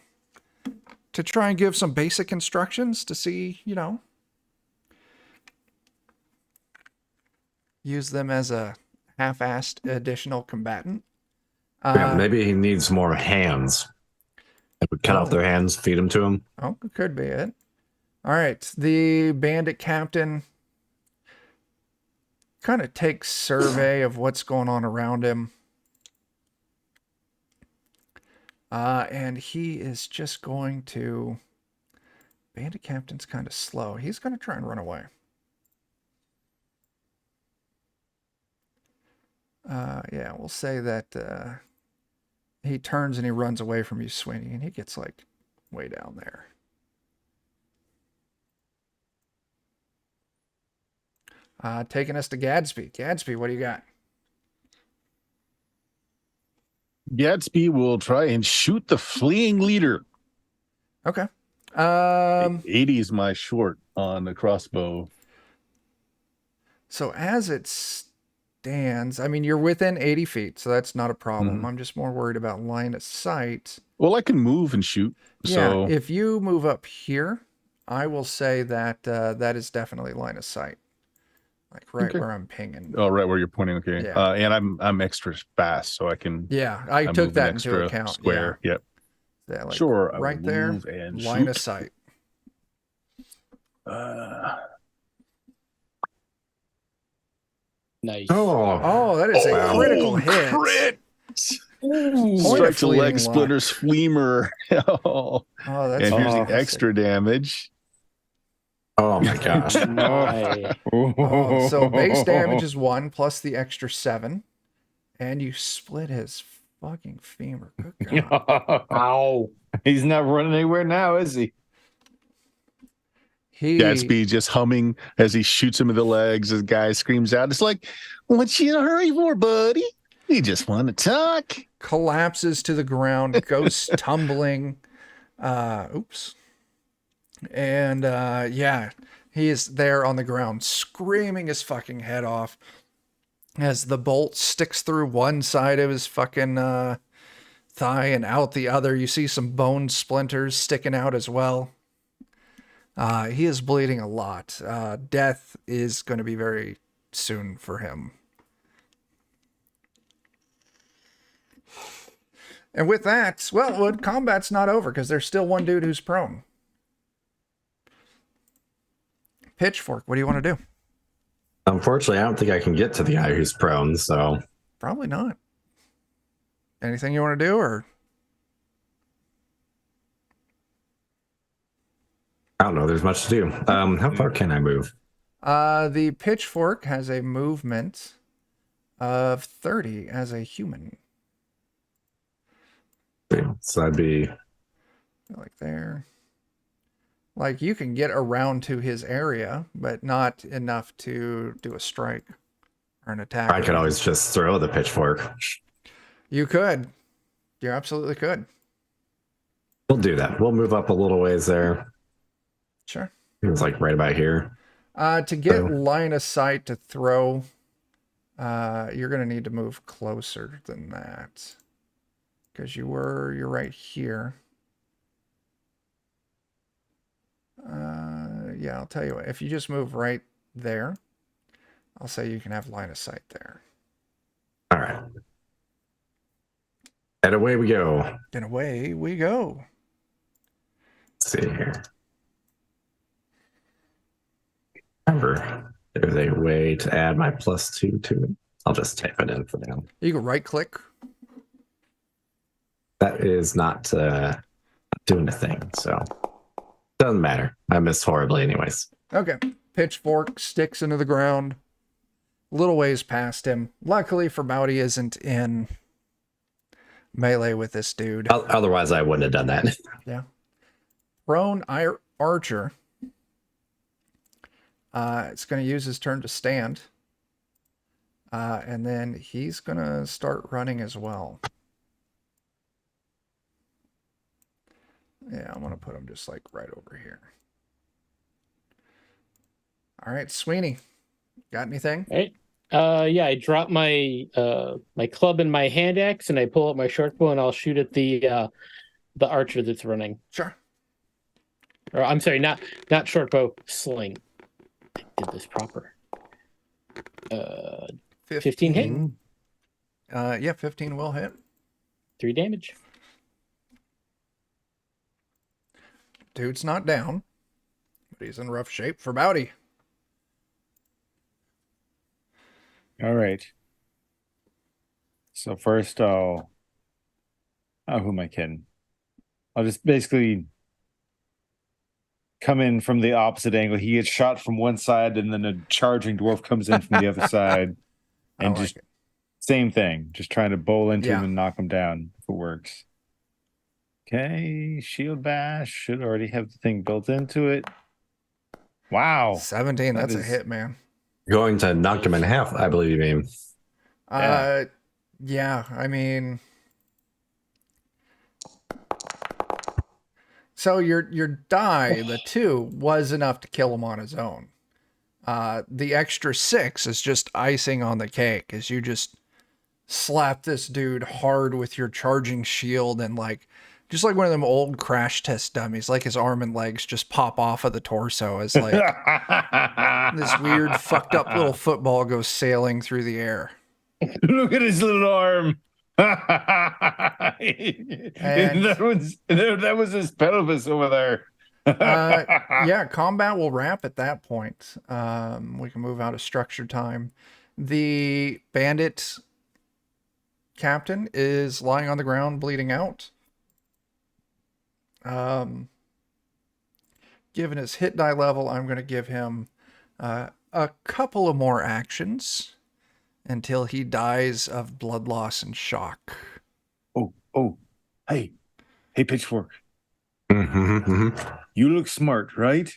to try and give some basic instructions to see, use them as a half-assed additional combatant. Yeah, maybe he needs more hands. I would cut off their hands, feed them to him. Oh, it could be it. All right. The bandit captain kind of takes survey of what's going on around him. And he is just going to... Bandit captain's kind of slow. He's going to try and run away. Yeah, we'll say that he turns and he runs away from you, Sweeney, and he gets like way down there. Taking us to Gadsby. Gadsby, what do you got? Gatsby will try and shoot the fleeing leader. Okay. 80 is my short on the crossbow. So as it stands, I mean, you're within 80 feet, so that's not a problem. Mhm. I'm just more worried about line of sight. Well, I can move and shoot. Yeah, So if you move up here, I will say that that is definitely line of sight. Like right Okay. where I'm pinging. oh, right where you're pointing. Okay. Yeah. And I'm extra fast, so I can. Yeah, I move took an that into extra account. Square. Yep. Yeah, like Sure. I will right there, move and line of shoot. sight. Nice. Oh, that is a wow. critical hit. Crit! Point of Strikes a fleeting leg luck. splitter's femur. Oh, that's And here's the fantastic. extra damage. Oh my gosh. My. Oh, so base damage is 1 plus the extra 7, and you split his fucking femur. Good God. Ow. He's not running anywhere now, is he? Gatsby just humming as he shoots him in the legs. As the guy screams out, "It's like, what you in a hurry for, buddy? You just want to talk." collapses to the ground, goes tumbling. Oops. And yeah, he is there on the ground, screaming his fucking head off as the bolt sticks through one side of his fucking thigh and out the other. You see some bone splinters sticking out as well. He is bleeding a lot. Death is going to be very soon for him. And with that, well, combat's not over because there's still one dude who's prone. Pitchfork, what do you want to do? Unfortunately, I don't think I can get to the guy who's prone, so Probably not. Anything you want to do, or? I don't know. There's much to do. How far can I move? The pitchfork has a movement of 30 as a human. So that'd be Like there. Like, you can get around to his area, but not enough to do a strike or an attack. I could always just throw the pitchfork. You could. You absolutely could. We'll do that. We'll move up a little ways there. Sure. It's like right about here. To get line of sight to throw, you're going to need to move closer than that. Because you're right here. Yeah, I'll tell you what. If you just move right there, I'll say you can have line of sight there. All right. And away we go. And away we go. Let's see here. Remember, there's a way to add my +2 to it. I'll just type it in for now. You can right click. That is not doing a thing, so doesn't matter. I missed horribly anyways. Okay. Pitchfork sticks into the ground. Little ways past him. Luckily for Bowdy isn't in melee with this dude. Otherwise, I wouldn't have done that. Yeah. Prone archer. It's going to use his turn to stand. And then he's going to start running as well. Yeah, I'm going to put him just like right over here. All right, Sweeney, got anything? All right. Yeah, I drop my my club and my hand axe, and I pull out my short bow, and I'll shoot at the archer that's running. Sure. Or I'm sorry, not short bow, sling. I did this proper. 15 hit. Yeah, 15 will hit. 3 damage. Dude's not down, but he's in rough shape for Bowdy. All right. So first who am I kidding? I'll just basically come in from the opposite angle. He gets shot from one side, and then a charging dwarf comes in from the other side. And I like just same thing. Just trying to bowl into Yeah. him and knock him down if it works. Okay, shield bash should already have the thing built into it. Wow. 17, That that's a is- hit, man. Going to knock him in half, I believe you mean. Yeah, I mean, so your die, the 2, was enough to kill him on his own. The extra 6 is just icing on the cake, as you just slap this dude hard with your charging shield, and like, just like one of them old crash test dummies, like his arm and legs just pop off of the torso as like this weird fucked up little football goes sailing through the air. Look at his little arm. And- that was his pelvis over there. Yeah, combat will wrap at that point. We can move out of structure time. The bandit captain is lying on the ground, bleeding out. Given his hit die level, I'm going to give him a couple of more actions until he dies of blood loss and shock. Oh, hey, Pitchfork. Mm-hmm. You look smart, right?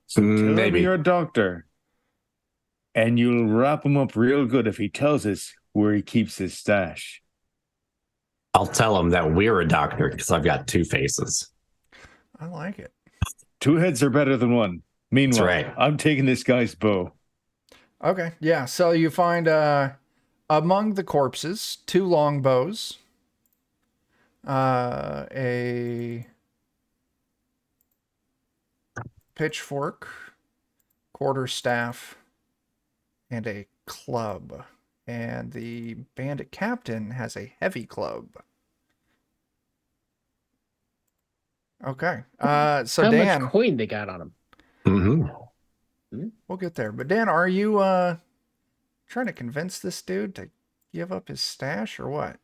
So tell him Maybe. you're a doctor. And you'll wrap him up real good if he tells us where he keeps his stash. I'll tell him that we're a doctor because I've got 2 faces. I like it. 2 heads are better than one. Meanwhile, right. I'm taking this guy's bow. Okay, yeah. So you find among the corpses 2 longbows, a pitchfork, quarterstaff, and a club. And the bandit captain has a heavy club. Okay. So How Dan, much coin they got on him? Mm-hmm. we'll get there. But Dan, are you trying to convince this dude to give up his stash or what?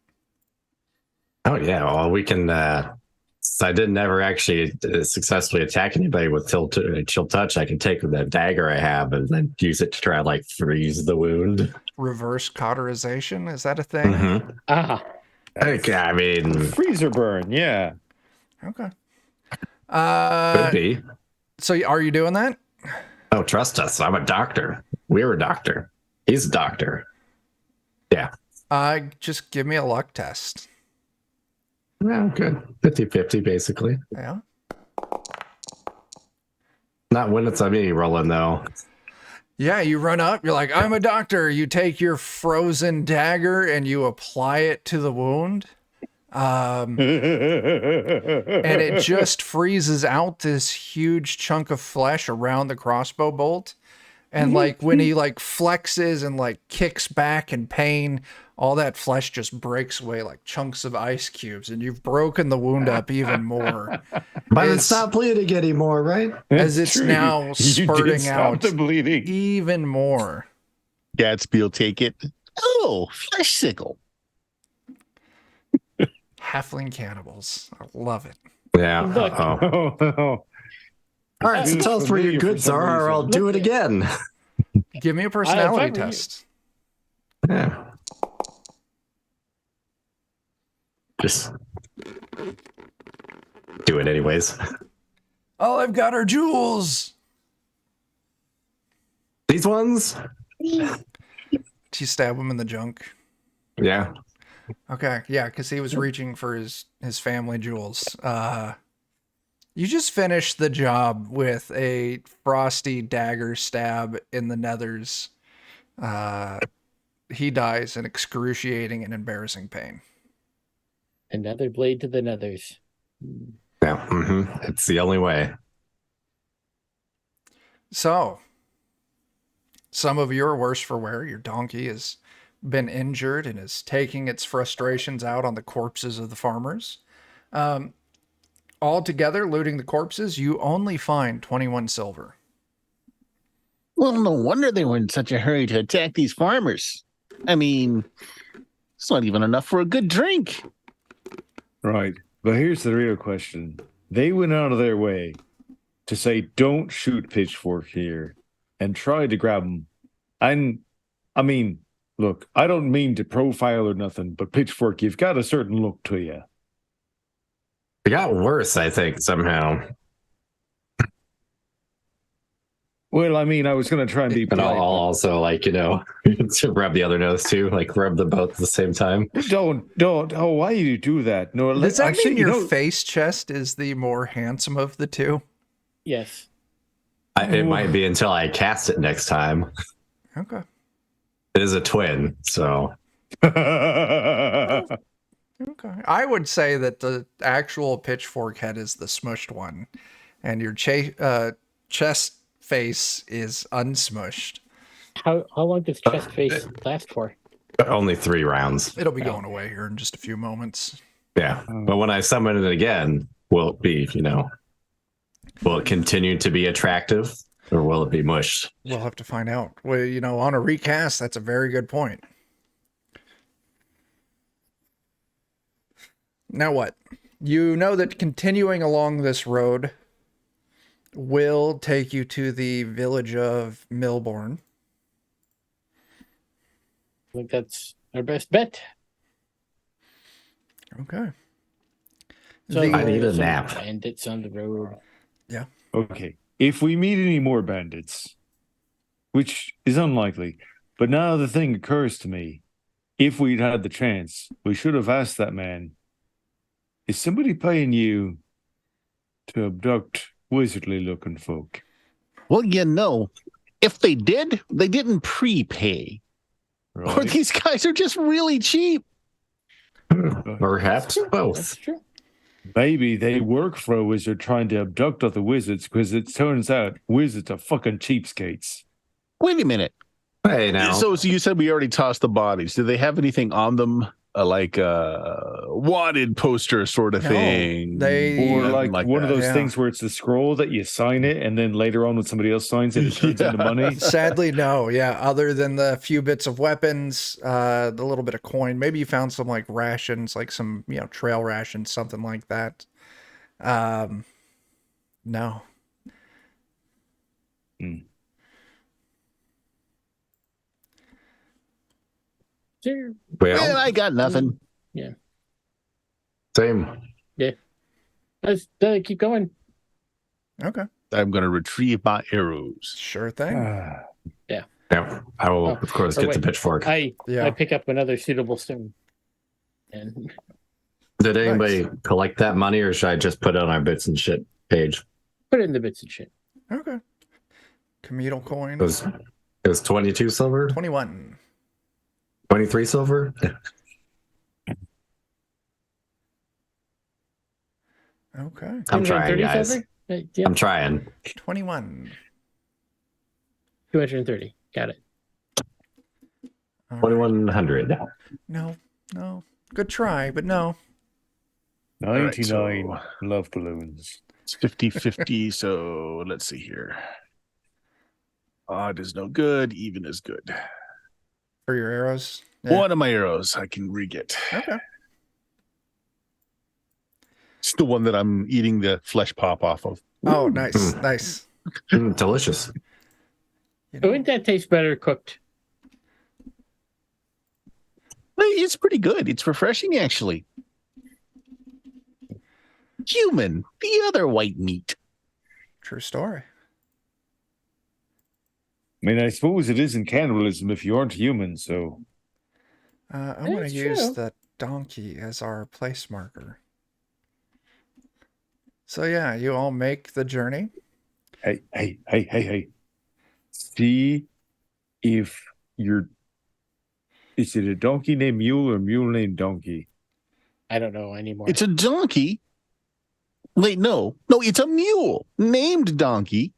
Oh, yeah. Well, we can. Since I didn't ever actually successfully attack anybody with chill touch, I can take the dagger I have and then use it to try to like freeze the wound. Reverse cauterization? Is that a thing? Mm-hmm. Ah, Okay, I mean, Freezer burn, yeah. Okay. could be. So are you doing that? Oh, trust us. I'm a doctor. We're a doctor. He's a doctor. Yeah. Just give me a luck test. Well, good. 50-50, basically. Yeah. Not when it's me rolling, though. Yeah, you run up, you're like, I'm a doctor. You take your frozen dagger and you apply it to the wound. And it just freezes out this huge chunk of flesh around the crossbow bolt. And like when he like flexes and like kicks back in pain, all that flesh just breaks away like chunks of ice cubes, and you've broken the wound up even more. But it's not bleeding anymore, right? As it's true. now You did spurting stop out the bleeding. even more. Gatsby will take it. Oh, flesh sickle. Halfling cannibals. I love it. Yeah. Look. Uh-oh. Oh, All right, so Feels tell us where your familiar for goods some are, or I'll reason. do it again. Give me a personality if I were you- test. Yeah. Just do it anyways. Oh, I've got our jewels. These ones? Do you stab him in the junk? Yeah. Okay, yeah, because he was reaching for his family jewels. You just finished the job with a frosty dagger stab in the nethers. He dies in excruciating and embarrassing pain. Another blade to the nethers. Yeah. It's the only way. So, some of you are worse for wear. Your donkey has been injured and is taking its frustrations out on the corpses of the farmers. Altogether, looting the corpses, you only find 21 silver. Well, no wonder they were in such a hurry to attack these farmers. I mean, it's not even enough for a good drink. right. But here's the real question. They went out of their way to say, don't shoot Pitchfork here, and tried to grab him. And, I mean, look, I don't mean to profile or nothing, but Pitchfork, you've got a certain look to you. It got worse, I think, somehow. Well, I mean, I was going to try and be But I'll polite. also, like, to rub the other nose too, like rub them both at the same time. Don't. Oh, why do you do that? No, Does that actually, mean you your know, face chest is the more handsome of the two? Yes. It might be until I cast it next time. Okay. It is a twin, so. Okay. I would say that the actual pitchfork head is the smushed one, and your chest face is unsmushed. How long does chest face last for? Only 3 rounds. It'll be going away here in just a few moments. Yeah. But when I summon it again, will it be, will it continue to be attractive, or will it be mushed? We'll have to find out. Well, on a recast, that's a very good point. Now what? You know that continuing along this road will take you to the village of Milborne. I think that's our best bet. Okay. So The- I need a some nap. Bandits on the road. okay. If we meet any more bandits, which is unlikely, but now the thing occurs to me: if we'd had the chance, we should have asked that man, is somebody paying you to abduct wizardly looking folk? Well, if they did, they didn't prepay. Or Right? these guys are just really cheap. Perhaps That's both. true. Maybe they work for a wizard trying to abduct other wizards, because it turns out wizards are fucking cheapskates. Wait a minute. Hey, now. So you said we already tossed the bodies. Do they have anything on them? Like a wanted poster sort of No, thing? they- Or Nothing like one of that. those Yeah. things where it's a scroll that you sign it, and then later on when somebody else signs it, it turns into money. Sadly, no. Yeah, other than the few bits of weapons, the little bit of coin. Maybe you found some like rations, like some trail rations, something like that. No. Sure. Well, Well, I got nothing. same. Let's keep going. Okay. I'm going to retrieve my arrows. Sure thing. Yeah, I will, of course, get the pitchfork. I Yeah. pick up another suitable stone. And Did anybody collect that money, or should I just put it on our bits and shit page? put it in the bits and shit. Okay. Communal coin. It was 22 silver? 21. 23 silver? Okay. I'm trying, 230 guys. silver? Yeah, I'm trying. 21. 230. Got it. All right. 2100. No. Good try, but no. 99 so- love balloons. It's 50-50, so let's see here. Odd is no good. Even is good. For your arrows. Yeah. One of my arrows I can re-get. Okay. It's the one that I'm eating the flesh pop off of. Oh, nice. Nice. Delicious. You know, Wouldn't that taste better cooked? It's pretty good. It's refreshing, actually. Human, the other white meat. true story. I mean, I suppose it isn't cannibalism if you aren't human, so. I'm going to That's use true. the donkey as our place marker. So yeah, you all make the journey. Hey. See if you're. Is it a donkey named Mule or mule named Donkey? I don't know anymore. It's a donkey. Wait, no, it's a mule named Donkey.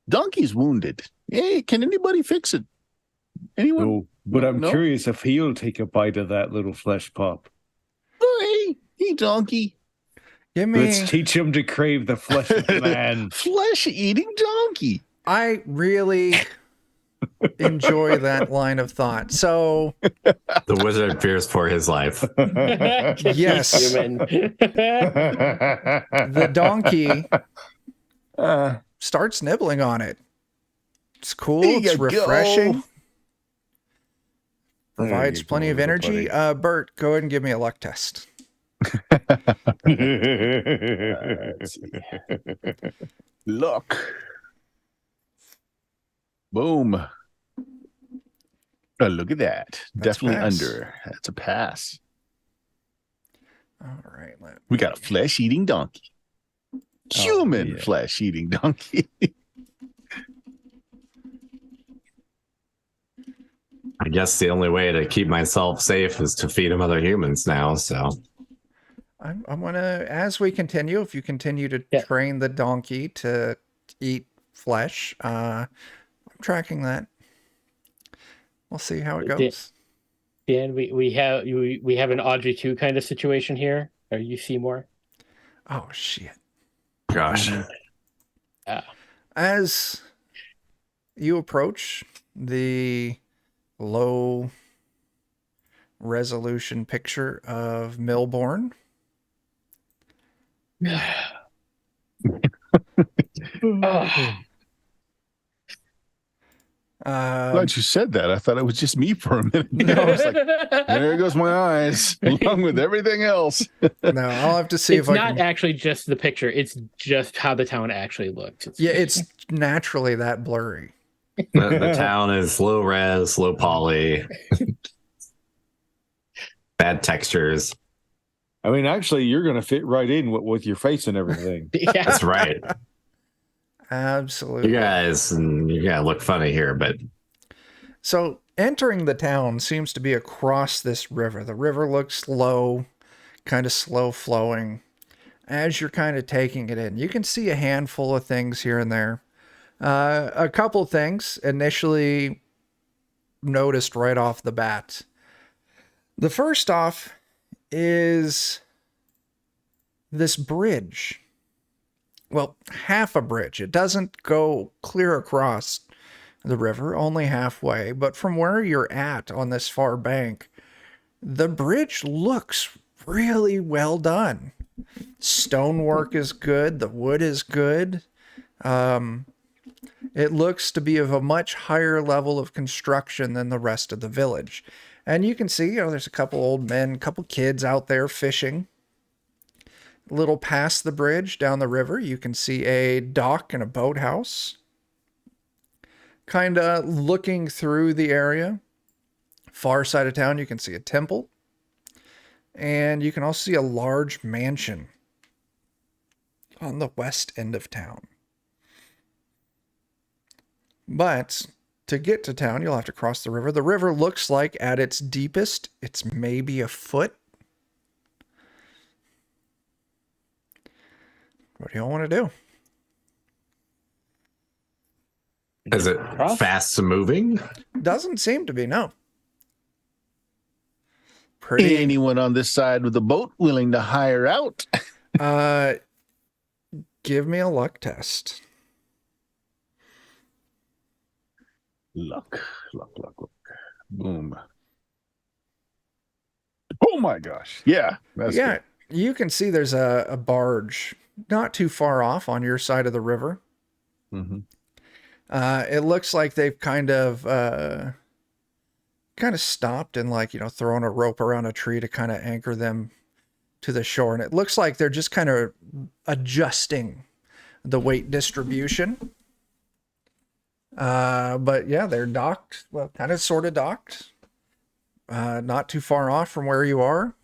Donkey's wounded. Hey, can anybody fix it? Anyone? No, but I'm No? curious if he'll take a bite of that little flesh pop. Oh, hey, Donkey. Give me. Let's teach him to crave the flesh of man. Flesh-eating donkey. I really enjoy that line of thought. So The wizard fears for his life. Yes. Human. the donkey starts nibbling on it. It's cool. There It's you go. refreshing. There Provides you plenty go, of energy. everybody. Bert, go ahead and give me a luck test. Let's see. Look. Boom. Oh, look at that. That's Definitely pass. under. That's a pass. All right. We got a flesh-eating donkey. Human yeah. flesh-eating donkey. I guess the only way to keep myself safe is to feed him other humans now, so. I'm gonna, as we continue, if you continue to Yeah. train the donkey to eat flesh, I'm tracking that. We'll see how it Yeah. goes. Dan, we have an Audrey 2 kind of situation here. Are you Seymour? Oh shit! Gosh. As you approach the low resolution picture of Milborne, Glad you said that. I thought it was just me for a minute. No, I was like, there goes my eyes, along with everything else. no, I'll have to see It's if I not can. actually just the picture. It's just how the town actually looks. Yeah, it's naturally that blurry. The town is low res, low poly, bad textures. I mean, actually, you're going to fit right in with your face and everything. yeah. That's right. Absolutely. You guys look funny here, but So entering the town seems to be across this river. The river looks low, kind of slow flowing. As you're kind of taking it in, you can see a handful of things here and there. A couple things initially noticed right off the bat. The first off is this bridge. Well, half a bridge. It doesn't go clear across the river, only halfway. But from where you're at on this far bank, the bridge looks really well done. Stonework is good. The wood is good. It looks to be of a much higher level of construction than the rest of the village. And you can see, there's a couple old men, a couple kids out there fishing. A little past the bridge down the river, you can see a dock and a boathouse. Kind of looking through the area, far side of town, you can see a temple. And you can also see a large mansion on the west end of town. But to get to town, you'll have to cross the river. The river looks like at its deepest, it's maybe a foot. What do y'all want to do? Is it fast moving? Doesn't seem to be, no. Pretty. Anyone on this side with a boat willing to hire out? Give me a luck test. Luck. Boom. Oh my gosh. Yeah. That's Yeah, you can see there's a barge not too far off on your side of the river. Mm-hmm. It looks like they've kind of stopped and thrown a rope around a tree to kind of anchor them to the shore. And it looks like they're just kind of adjusting the weight distribution. But yeah, they're docked. Well, kind of sort of docked. Not too far off from where you are.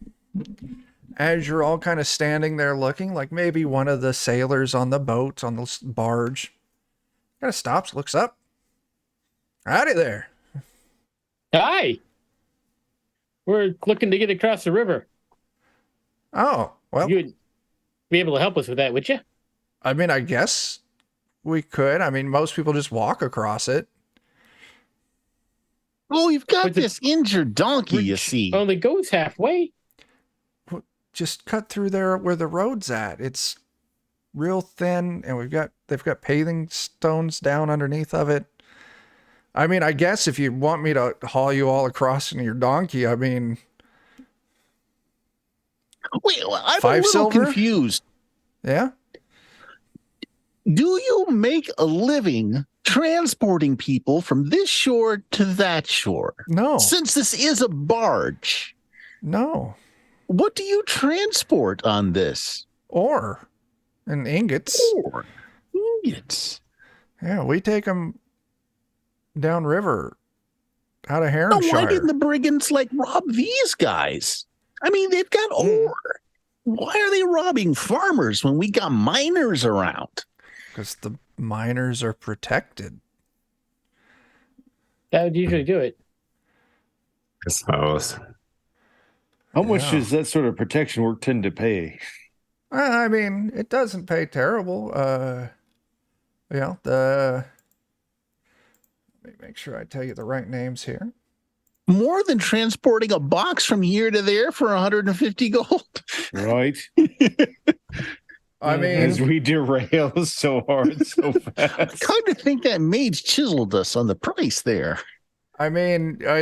As you're all kind of standing there looking, like maybe one of the sailors on the boat, on the barge, kind of stops, looks up. Howdy there. Hi. We're looking to get across the river. Oh, well. You'd be able to help us with that, would you? I mean, I guess we could. I mean, most people just walk across it. Oh, you've got But the- this injured donkey, you see. Only goes halfway. Just cut through there where the road's at. It's real thin, and they've got paving stones down underneath of it. I mean, I guess if you want me to haul you all across in your donkey, I mean, Wait, well, I'm a 5 little silver? confused. yeah. Do you make a living transporting people from this shore to that shore? No, Since this is a barge, no. what do you transport on this? Ore and ingots. Ore. Ingots. Yeah, we take them downriver out of Now, Haranshire. why didn't the brigands rob these guys? I mean, they've got ore. Why are they robbing farmers when we got miners around? Because the miners are protected. That would usually do it. I suppose. How much Yeah. does that sort of protection work tend to pay? I mean, it doesn't pay terrible. Let me make sure I tell you the right names here. More than transporting a box from here to there for 150 gold. Right? I mean, As we derail so hard, so I fast. kind of think that mage chiseled us on the price there. I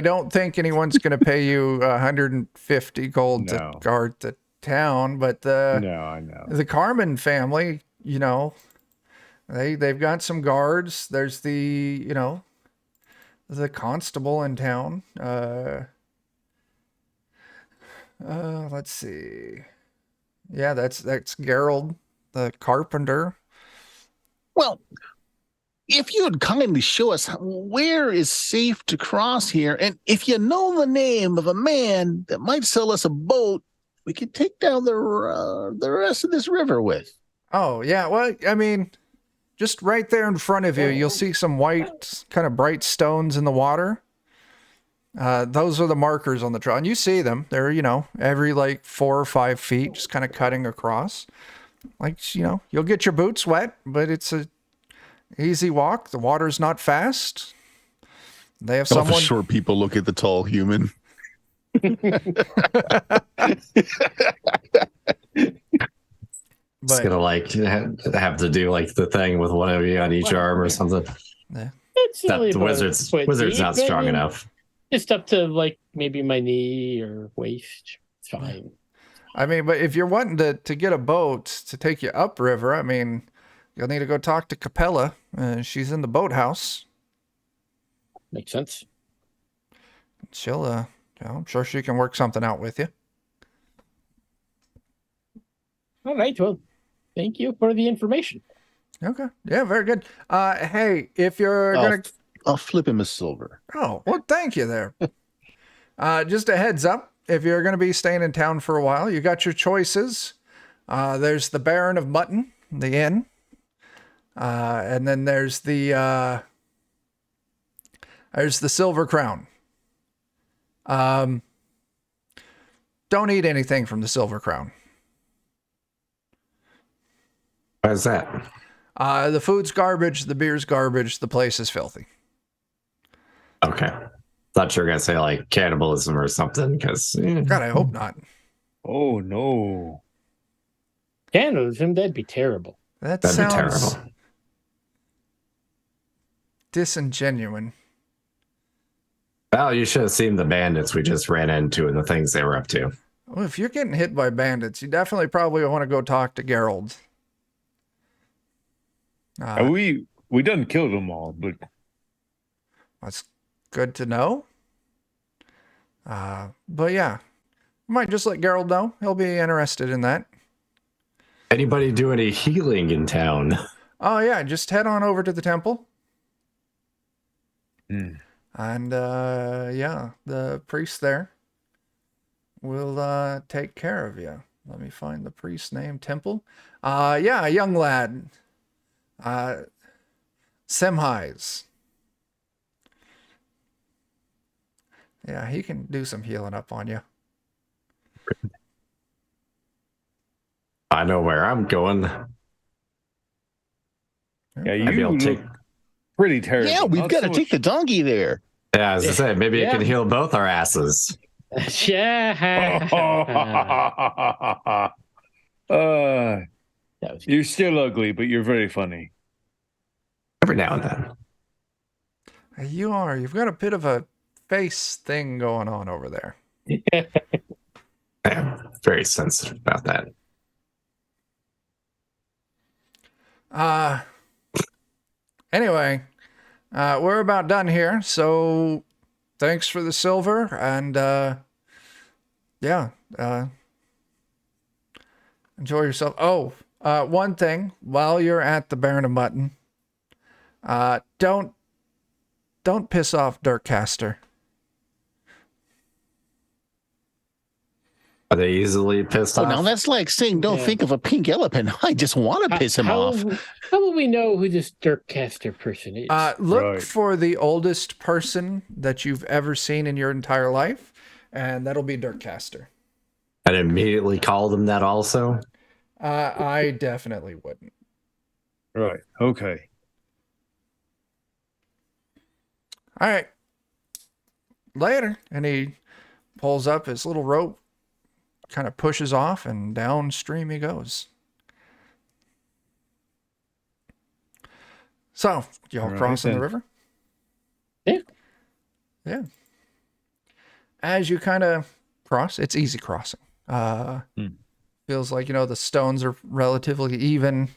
don't think anyone's going to pay you 150 gold No. to guard the town, but No, I know. the Carmen family, they've got some guards. There's the constable in town. Let's see. Yeah, that's Gerald, the carpenter. Well, if you would kindly show us where is safe to cross here, and if you know the name of a man that might sell us a boat, we could take down the rest of this river with. Oh, yeah. Well, I mean, just right there in front of you, you'll see some white, kind of bright stones in the water. Those are the markers on the trail. And you see them. They're, every 4 or 5 feet, just kind of cutting across. You'll get your boots wet, but it's a easy walk. The water's not fast. They have All the someone. short people look at the tall human. It's gonna have to do the thing with one of you on each arm or something. It's That only the about a wizard's foot deep, not strong maybe. enough. Just up to maybe my knee or waist. It's fine. I mean, but if you're wanting to get a boat to take you upriver, I mean, you'll need to go talk to Capella. She's in the boathouse. Makes sense. She'll, I'm sure she can work something out with you. All right. Well, thank you for the information. Okay. Yeah, very good. Hey, if you're gonna I'll flip him a silver. Oh, well, thank you there. Just a heads up, if you're gonna be staying in town for a while, you got your choices. There's the Baron of Mutton, the inn. And then there's the Silver Crown. Don't eat anything from the Silver Crown. Why is that? The food's garbage, the beer's garbage, the place is filthy. Okay. Thought you were gonna say like cannibalism or something, because God, I hope not. Oh no. Cannibalism, that'd be terrible. That that'd be sounds terrible. disingenuine. Well, you should have seen the bandits we just ran into and the things they were up to. Well, if you're getting hit by bandits, you definitely probably want to go talk to Geralt. We done killed them all, but That's good to know. But yeah, might just let Geralt know. He'll be interested in that. Anybody do any healing in town? Oh yeah, just head on over to the temple. Mm. And yeah, the priest there will take care of you. Let me find the priest's name. Temple. Yeah, a young lad. Semhais. Yeah, he can do some healing up on you. I know where I'm going. yeah, Maybe you I'll look take. pretty terrible. Yeah, we've Not got so to take the much- donkey there. Yeah, as I say, maybe it Yeah. can heal both our asses. Yeah. uh, That was you're still ugly, but you're very funny. Every now and then. You are. You've got a bit of a face thing going on over there. I'm very sensitive about that. Anyway, we're about done here. So thanks for the silver. And yeah, enjoy yourself. Oh, one thing while you're at the Baron of Mutton, don't piss off Dirkcaster. Are they easily pissed Oh, off? now that's like saying don't Yeah. think of a pink elephant. I just want to piss him how, off. How will we know who this Dirkcaster person is? Look Right. for the oldest person that you've ever seen in your entire life, and that'll be Dirkcaster. And immediately call them that also? I definitely wouldn't. Right. Okay. All right. Later. And he pulls up his little rope, kind of pushes off, and downstream he goes. So, y'all Right crossing the then. river? Yeah. Yeah. As you kind of cross, it's easy crossing. Feels like, the stones are relatively even.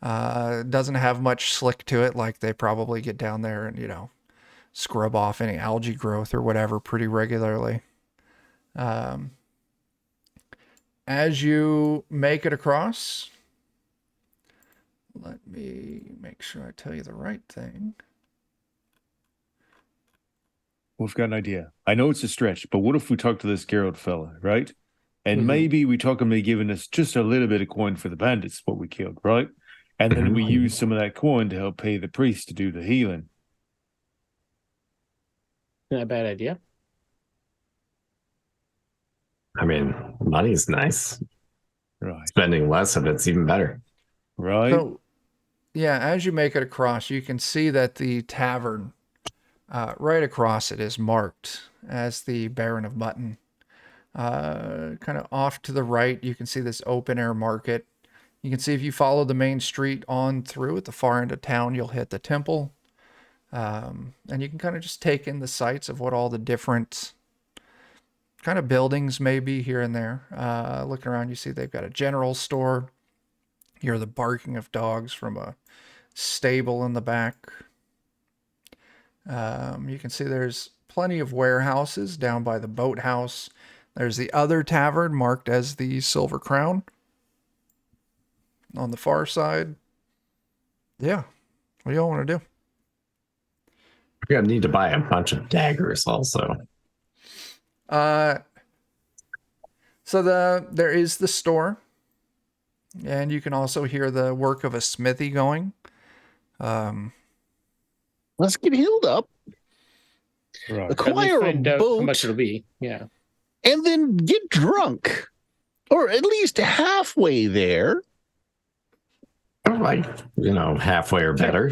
Doesn't have much slick to it, like they probably get down there and, scrub off any algae growth or whatever pretty regularly. As you make it across, let me make sure I tell you the right thing. We've got an idea. I know it's a stretch, but what if we talk to this Geralt fella, right? And Mhm. maybe we talk him into giving us just a little bit of coin for the bandits, what we killed, right? And then we use some of that coin to help pay the priest to do the healing. Not a bad idea. I mean, money's nice. Right. Spending less of it's even better. Right. So, yeah, as you make it across, you can see that the tavern right across it is marked as the Baron of Mutton. Kind of off to the right, you can see this open air market. You can see if you follow the main street on through at the far end of town, you'll hit the temple. And you can kind of just take in the sights of what all the different kind of buildings may be here and there. Looking around, you see they've got a general store. You hear the barking of dogs from a stable in the back. You can see there's plenty of warehouses down by the boathouse. There's the other tavern marked as the Silver Crown. on the far side. Yeah. What do y'all want to do? We're gonna need to buy a bunch of daggers also. So there is the store, and you can also hear the work of a smithy going. Let's get healed up, Right. At least acquire a find out how much boat, it'll be. Yeah. and then get drunk, or at least halfway there. Like, halfway or better.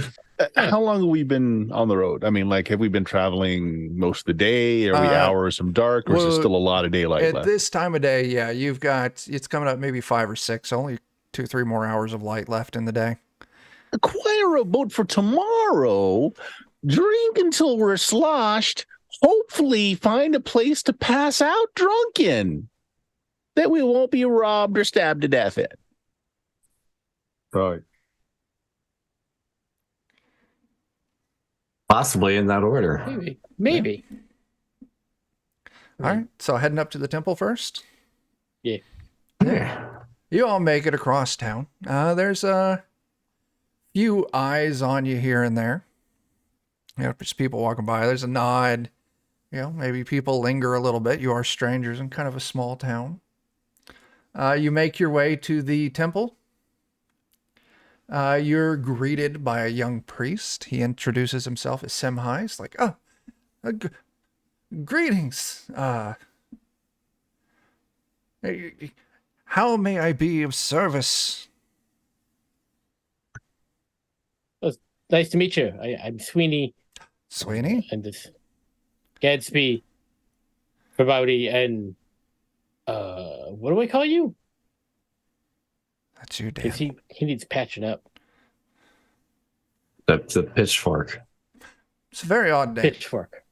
How long have we been on the road? I mean, like, have we been traveling most of the day? Are we hours from dark, or is there still a lot of daylight At left? this time of day, yeah, it's coming up maybe 5 or 6, only 2-3 more hours of light left in the day. Acquire a boat for tomorrow, drink until we're sloshed, hopefully find a place to pass out drunk in that we won't be robbed or stabbed to death in. Right. Possibly in that order. Maybe. All right, so heading up to the temple first. Yeah. Yeah. You all make it across town. There's a few eyes on you here and there. Just people walking by. There's a nod. Maybe people linger a little bit. You are strangers in kind of a small town. You make your way to the temple. You're greeted by a young priest. He introduces himself as Semhai. He's like, greetings. How may I be of service? Nice to meet you. I'm Sweeney. Sweeney? And this Gadsby, Fabaudy, and what do I call you? That's you, Dan. Because he needs patching up. The pitchfork. It's a very odd name. Pitchfork.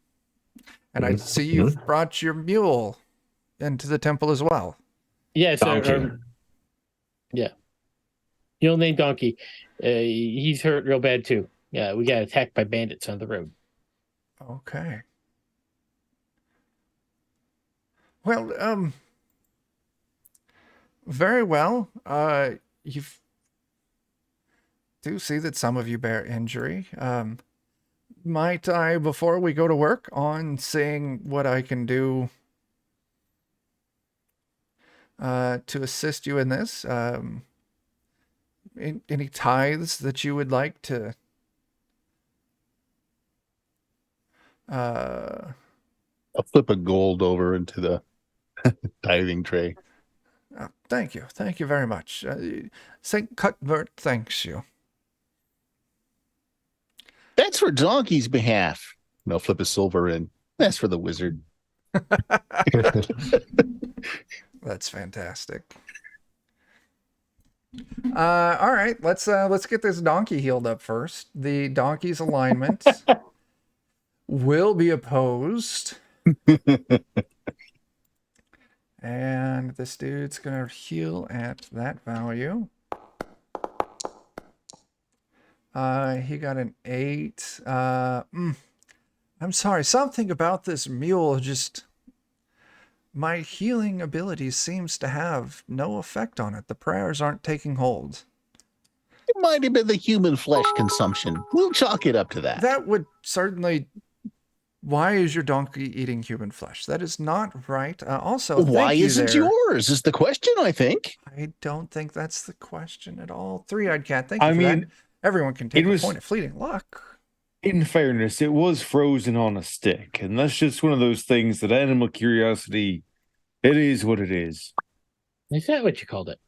And I see you've brought your mule into the temple as well. Yes. Donkey. Yeah. Mule named Donkey. He's hurt real bad too. Yeah, we got attacked by bandits on the road. Okay. Well, very well. You do see that some of you bear injury. Might I, before we go to work, on seeing what I can do to assist you in this? Any tithes that you would like to I'll flip a gold over into the tithing tray. Thank you. Thank you very much. St. Cuthbert thanks you. That's for Donkey's behalf. And I'll flip a silver in. That's for the wizard. That's fantastic. All right, let's get this donkey healed up first. The donkey's alignment will be opposed. And this dude's gonna heal at that value. He got an 8. I'm sorry, something about this mule just... My healing ability seems to have no effect on it. The prayers aren't taking hold. It might have been the human flesh consumption. We'll chalk it up to that. That would certainly... Why is your donkey eating human flesh? That is not right. Also, why thank you isn't there. yours is the question, I think. I don't think that's the question at all. Three-eyed cat, thank you I for mean, that. Everyone can take it a was- point of fleeting luck. In fairness, it was frozen on a stick, and that's just one of those things that animal curiosity, it is what it is. Is that what you called it?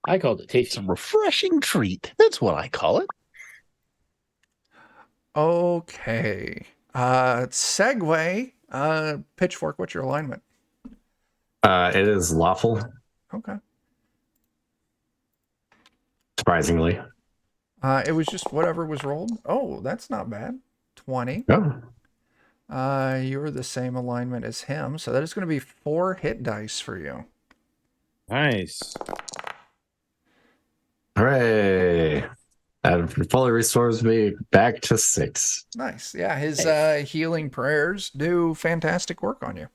I called it It's tasty. a refreshing treat. That's what I call it. Okay. Segue. Pitchfork, what's your alignment? It is lawful, Okay. surprisingly. It was just whatever was rolled. Oh, that's not bad. 20. Oh, You're the same alignment as him, so that is going to be 4 hit dice for you. Nice. hooray. That fully restores me back to 6. Nice. Yeah, his healing prayers do fantastic work on you.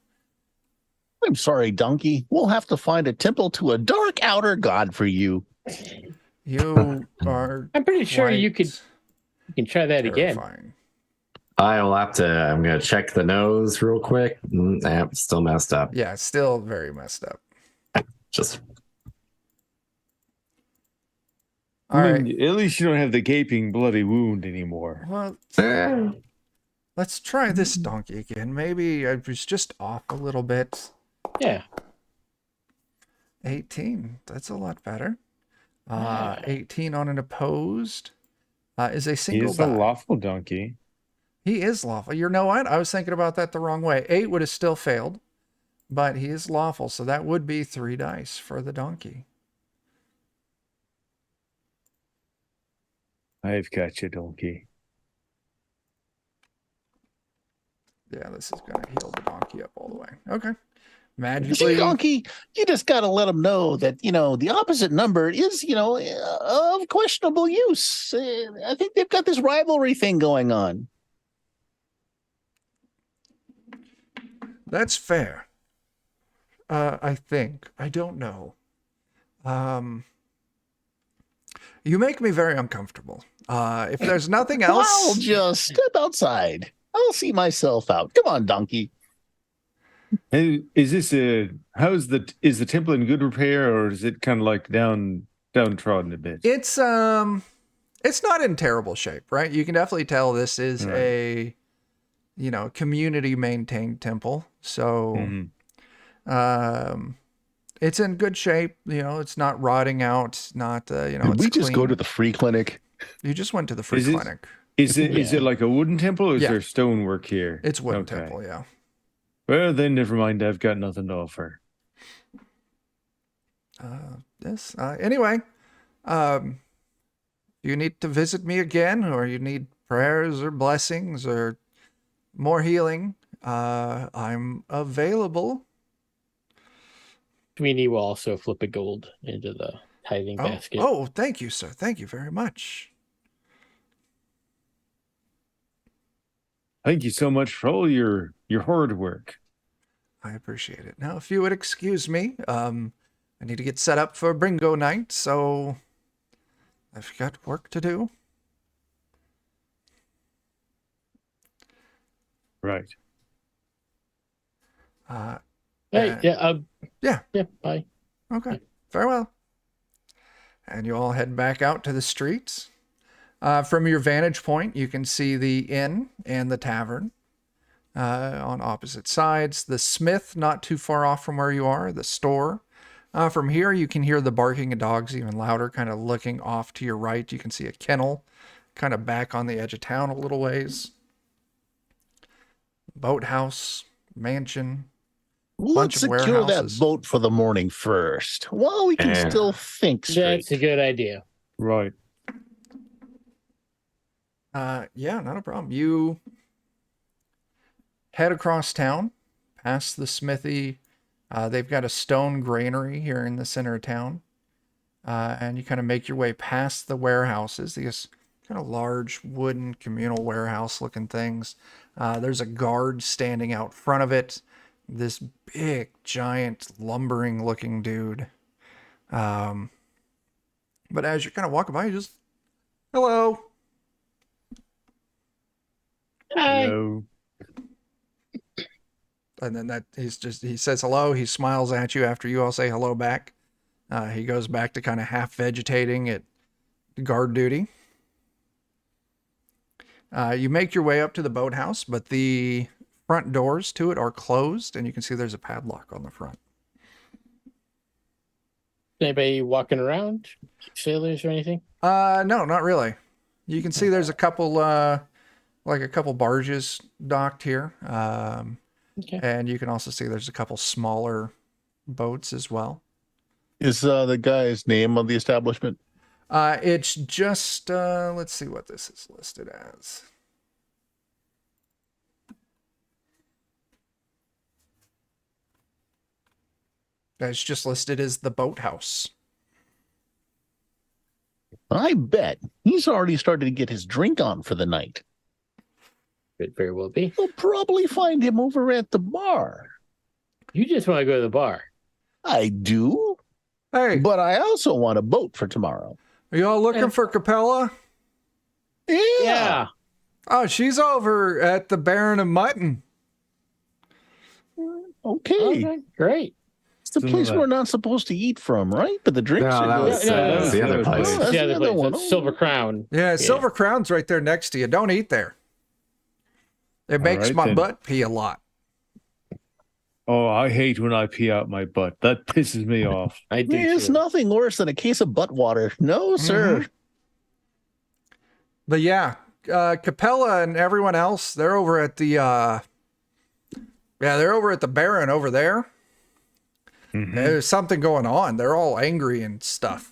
I'm sorry, Donkey. We'll have to find a temple to a dark outer god for you. You are. I'm pretty sure you quite can try that again. terrifying. I will have to. I'm gonna check the nose real quick. Still messed up. Yeah, it's still very messed up. Just All I right. mean, at least you don't have the gaping bloody wound anymore. Well, eh, let's try this donkey again. Maybe I was just off a little bit. Yeah. 18. That's a lot better. 18 on an opposed is a He single is a die. lawful donkey. He is lawful. You know what? I was thinking about that the wrong way. 8 would have still failed, but he is lawful, so that would be 3 dice for the donkey. I've got you, donkey. Yeah, this is going to heal the donkey up all the way. Okay. See, Magically. donkey, you just got to let them know that, the opposite number is, of questionable use. I think they've got this rivalry thing going on. That's fair. I think. I don't know. You make me very uncomfortable. If there's nothing else. I'll just step outside. I'll see myself out. Come on, donkey. Hey, is this is the temple in good repair, or is it kind of like downtrodden a bit? It's not in terrible shape, right? You can definitely tell this is Right. a community maintained temple. So Mhm. it's in good shape, it's not rotting out, it's not Did it's we just go clean. to the free clinic? You just went to the free Is it- clinic. Is it like a wooden temple, or is Yeah. there stonework here? It's wooden Okay. temple, yeah. Well, then never mind. I've got nothing to offer. Yes. Anyway, you need to visit me again, or you need prayers or blessings or more healing, I'm available. Sweeney will also flip a gold into the tithing basket. Oh, thank you, sir. Thank you very much. Thank you so much for all your hard work. I appreciate it. Now, if you would excuse me, I need to get set up for bingo night, so I've got work to do. Right. Hey, Yeah. yeah, bye. Okay. Farewell. And you all head back out to the streets. From your vantage point, you can see the inn and the tavern on opposite sides. The smith, not too far off from where you are. The store. From here, you can hear the barking of dogs even louder, kind of looking off to your right. You can see a kennel kind of back on the edge of town a little ways. Boathouse, mansion. Let's of secure that warehouses. boat for the morning first, while we can Yeah. still think straight. That's a good idea. Right. Yeah, not a problem. You head across town, past the smithy. They've got a stone granary here in the center of town. And you kind of make your way past the warehouses, these kind of large wooden communal warehouse looking things. There's a guard standing out front of it. This big, giant, lumbering looking dude. But as you're kind of walking by, you just, hello. Hi. Hello. And then he says hello. He smiles at you after you all say hello back. He goes back to kind of half vegetating at guard duty. You make your way up to the boathouse, but the front doors to it are closed, and you can see there's a padlock on the front. Anybody walking around? Sailors or anything? No, not really. You can see there's a couple, like a couple barges docked here. Okay. And you can also see there's a couple smaller boats as well. Is the guy's name of the establishment? It's just, let's see what this is listed as. It's just listed as the boathouse. I bet he's already started to get his drink on for the night. Could very well be. We'll probably find him over at the bar. You just want to go to the bar. I do, Hey, but I also want a boat for tomorrow. Are y'all looking for Capella? Yeah. Oh, she's over at the Baron of Mutton. Okay. Okay, great. It's the place we're not supposed to eat from, right? But the drinks No, are that good. was, No, that was the other place. Oh, that's the other place. one. That's Silver Crown. Yeah, Silver Crown's right there next to you. Don't eat there. It makes right, my then. butt pee a lot. Oh, I hate when I pee out my butt. That pisses me off. I do. It's too. nothing worse than a case of butt water. No, sir. But yeah, Capella and everyone else, they're over at the they're over at the Baron over there. There's something going on. They're all angry and stuff.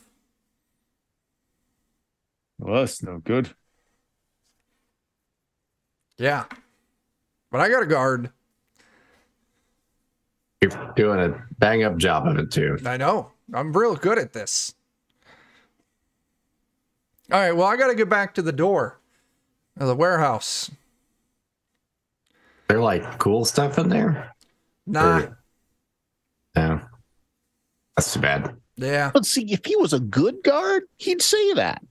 Well, that's no good. Yeah. But I got a guard. You're doing a bang up job of it too. I know. I'm real good at this. All right, well, I got to get back to the door of the warehouse. They're like cool stuff in there. Nah. No, that's too bad. Yeah. But see, if he was a good guard, he'd say that.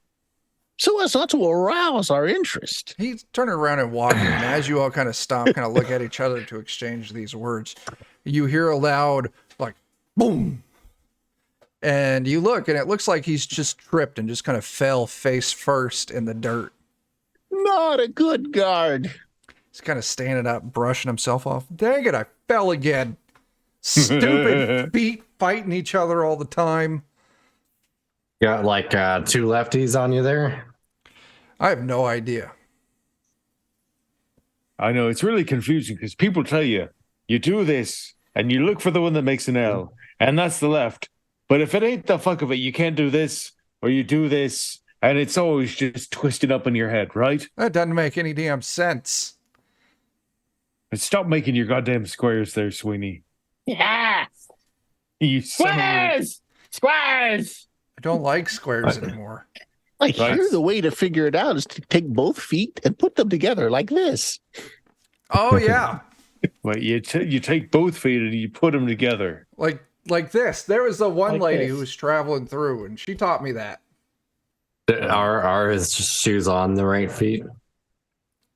So as not to arouse our interest. He's turning around and walking, and as you all kind of stop, kind of look at each other to exchange these words, you hear a loud, like, boom. And you look, and it looks like he's just tripped and just kind of fell face first in the dirt. Not a good guard. He's kind of standing up, brushing himself off. Dang it, I fell again. Stupid feet fighting each other all the time. Got like two lefties on you there. I have no idea. I know it's really confusing because people tell you, you do this and you look for the one that makes an L, and that's the left. But if it ain't the fuck of it, you can't do this or you do this, and it's always just twisted up in your head, right? That doesn't make any damn sense. And stop making your goddamn squares there, Sweeney. Yeah. You son of a- Squares! Squares! I don't like squares anymore. I Right. hear the way to figure it out is to take both feet and put them together like this. Oh, yeah. Well, you take both feet and you put them together. Like this. There was the one Like lady this. who was traveling through, and she taught me that. Are his shoes on the right feet?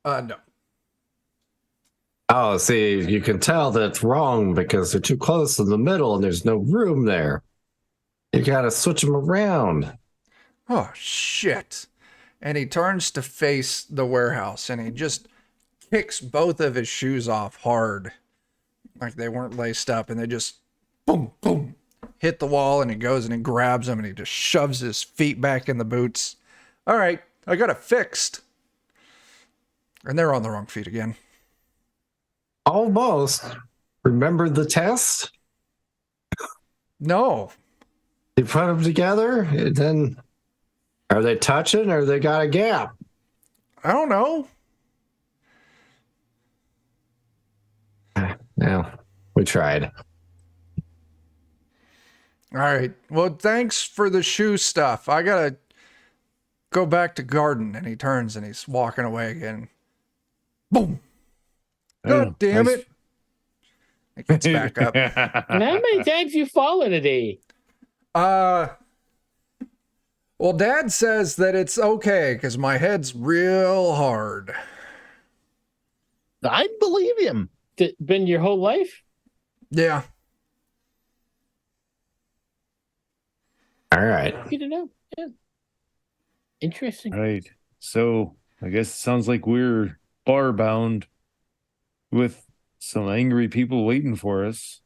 No. Oh, see, you can tell that it's wrong because they're too close in the middle and there's no room there. You gotta switch them around. Oh, shit. And he turns to face the warehouse, and he just kicks both of his shoes off hard. Like they weren't laced up, and they just boom, boom, hit the wall, and he goes and he grabs them, and he just shoves his feet back in the boots. All right, I got it fixed. And they're on the wrong feet again. Almost. Remember the test? No. You put them together, and then are they touching or they got a gap? I don't know. No, we tried. All right. Well, thanks for the shoe stuff. I gotta go back to garden. And he turns and he's walking away again. Boom. God Oh, damn nice. it. He gets back up. And how many times you fallen a day? Well, Dad says that it's okay because my head's real hard. I'd believe him. Been your whole life? Yeah. All right. Good to know. Yeah. Interesting. Right. So I guess it sounds like we're bar bound with some angry people waiting for us.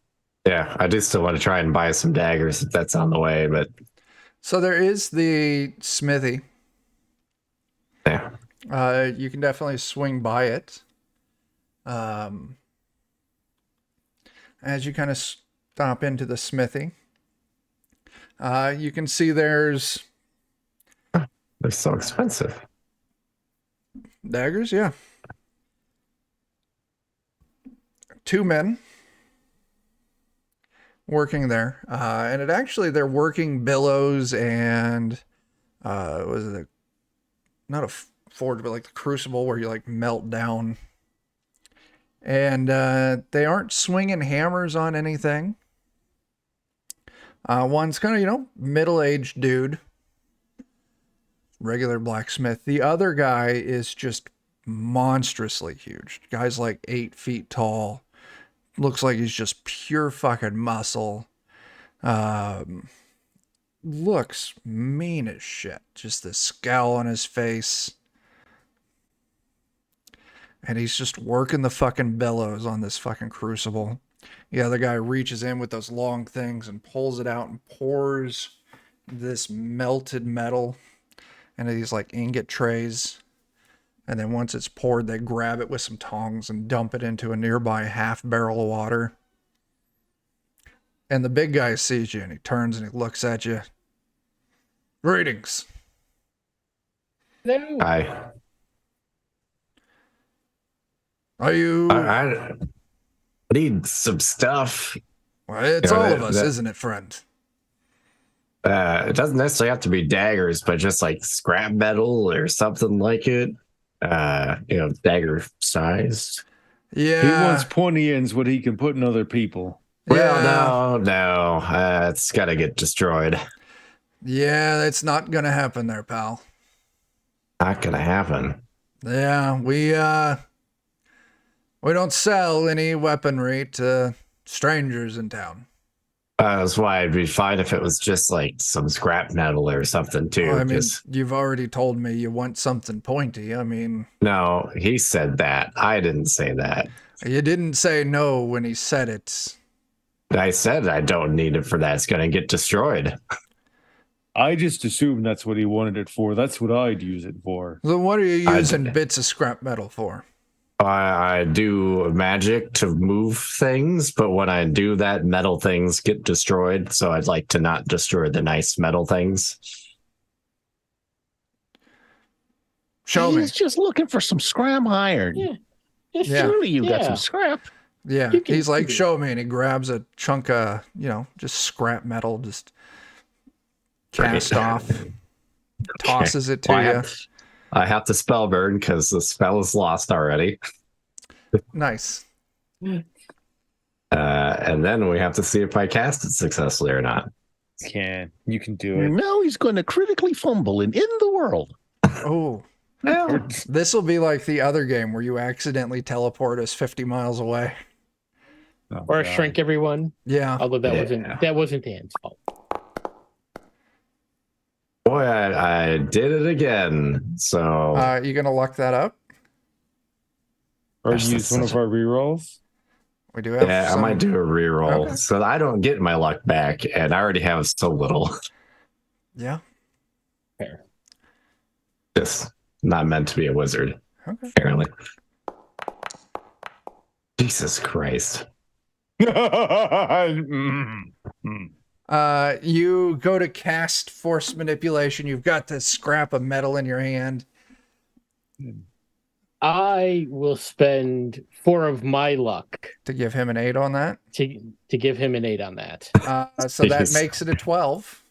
Yeah, I do still want to try and buy some daggers if that's on the way, but So there is the smithy. yeah. You can definitely swing by it. As you kind of stop into the smithy, you can see there's They're so expensive. daggers, yeah. 2 men working there. And it actually, they're working billows and, was it not a forge, but like the crucible where you like melt down. And they aren't swinging hammers on anything. One's kind of, middle-aged dude. regular blacksmith. The other guy is just monstrously huge. Guy's like 8 feet tall. Looks like he's just pure fucking muscle. Looks mean as shit. Just this scowl on his face. And he's just working the fucking bellows on this fucking crucible. The other guy reaches in with those long things and pulls it out and pours this melted metal into these like ingot trays. And then once it's poured, they grab it with some tongs and dump it into a nearby half barrel of water. And the big guy sees you and he turns and he looks at you. Greetings. No. I Are you... I need some stuff. Well, it's You know, all that- of us, that- isn't it, friend? It doesn't necessarily have to be daggers, but just like scrap metal or something like it. Dagger sized. Yeah. He wants pointy ends what he can put in other people. Well, no. It's got to get destroyed. Yeah, that's not gonna happen there, pal. Not gonna happen. Yeah, we don't sell any weaponry to strangers in town. That's why it'd be fine if it was just like some scrap metal or something too. Well, I mean, 'cause- you've already told me you want something pointy. I mean, no, he said that. I didn't say that. you didn't say no when he said it. I said I don't need it for that. It's gonna get destroyed. I just assumed that's what he wanted it for. That's what I'd use it for. So what are you I- using bits of scrap metal for? I do magic to move things, but when I do that, metal things get destroyed. So I'd like to not destroy the nice metal things. Show me. He's just looking for some scrap iron. Yeah. Just Yeah. Surely you got Yeah. some scrap. Yeah, You can he's like, do it. show me, and he grabs a chunk of, just scrap metal, just cast Great. off, tosses it to Well, you. I have to spell burn because the spell is lost already. Nice. And then we have to see if I cast it successfully or not. You can do it. Now he's going to critically fumble and end the world. Oh, this will be like the other game where you accidentally teleport us 50 miles away. Oh, Or God. shrink everyone. Yeah. Although that Yeah. wasn't Dan's fault. Boy, I did it again. So You gonna luck that up? Or Gosh, use that's one such of our rerolls. We do have. yeah, I some- might do a reroll Okay. so that I don't get my luck back, and I already have so little. Yeah. Fair. Just not meant to be a wizard, Okay. apparently. Jesus Christ. Mm. You go to cast force manipulation. You've got this scrap of metal in your hand. I will spend 4 of my luck To give him an 8 on that. to give him an 8 on that. So that Jeez. makes it a 12.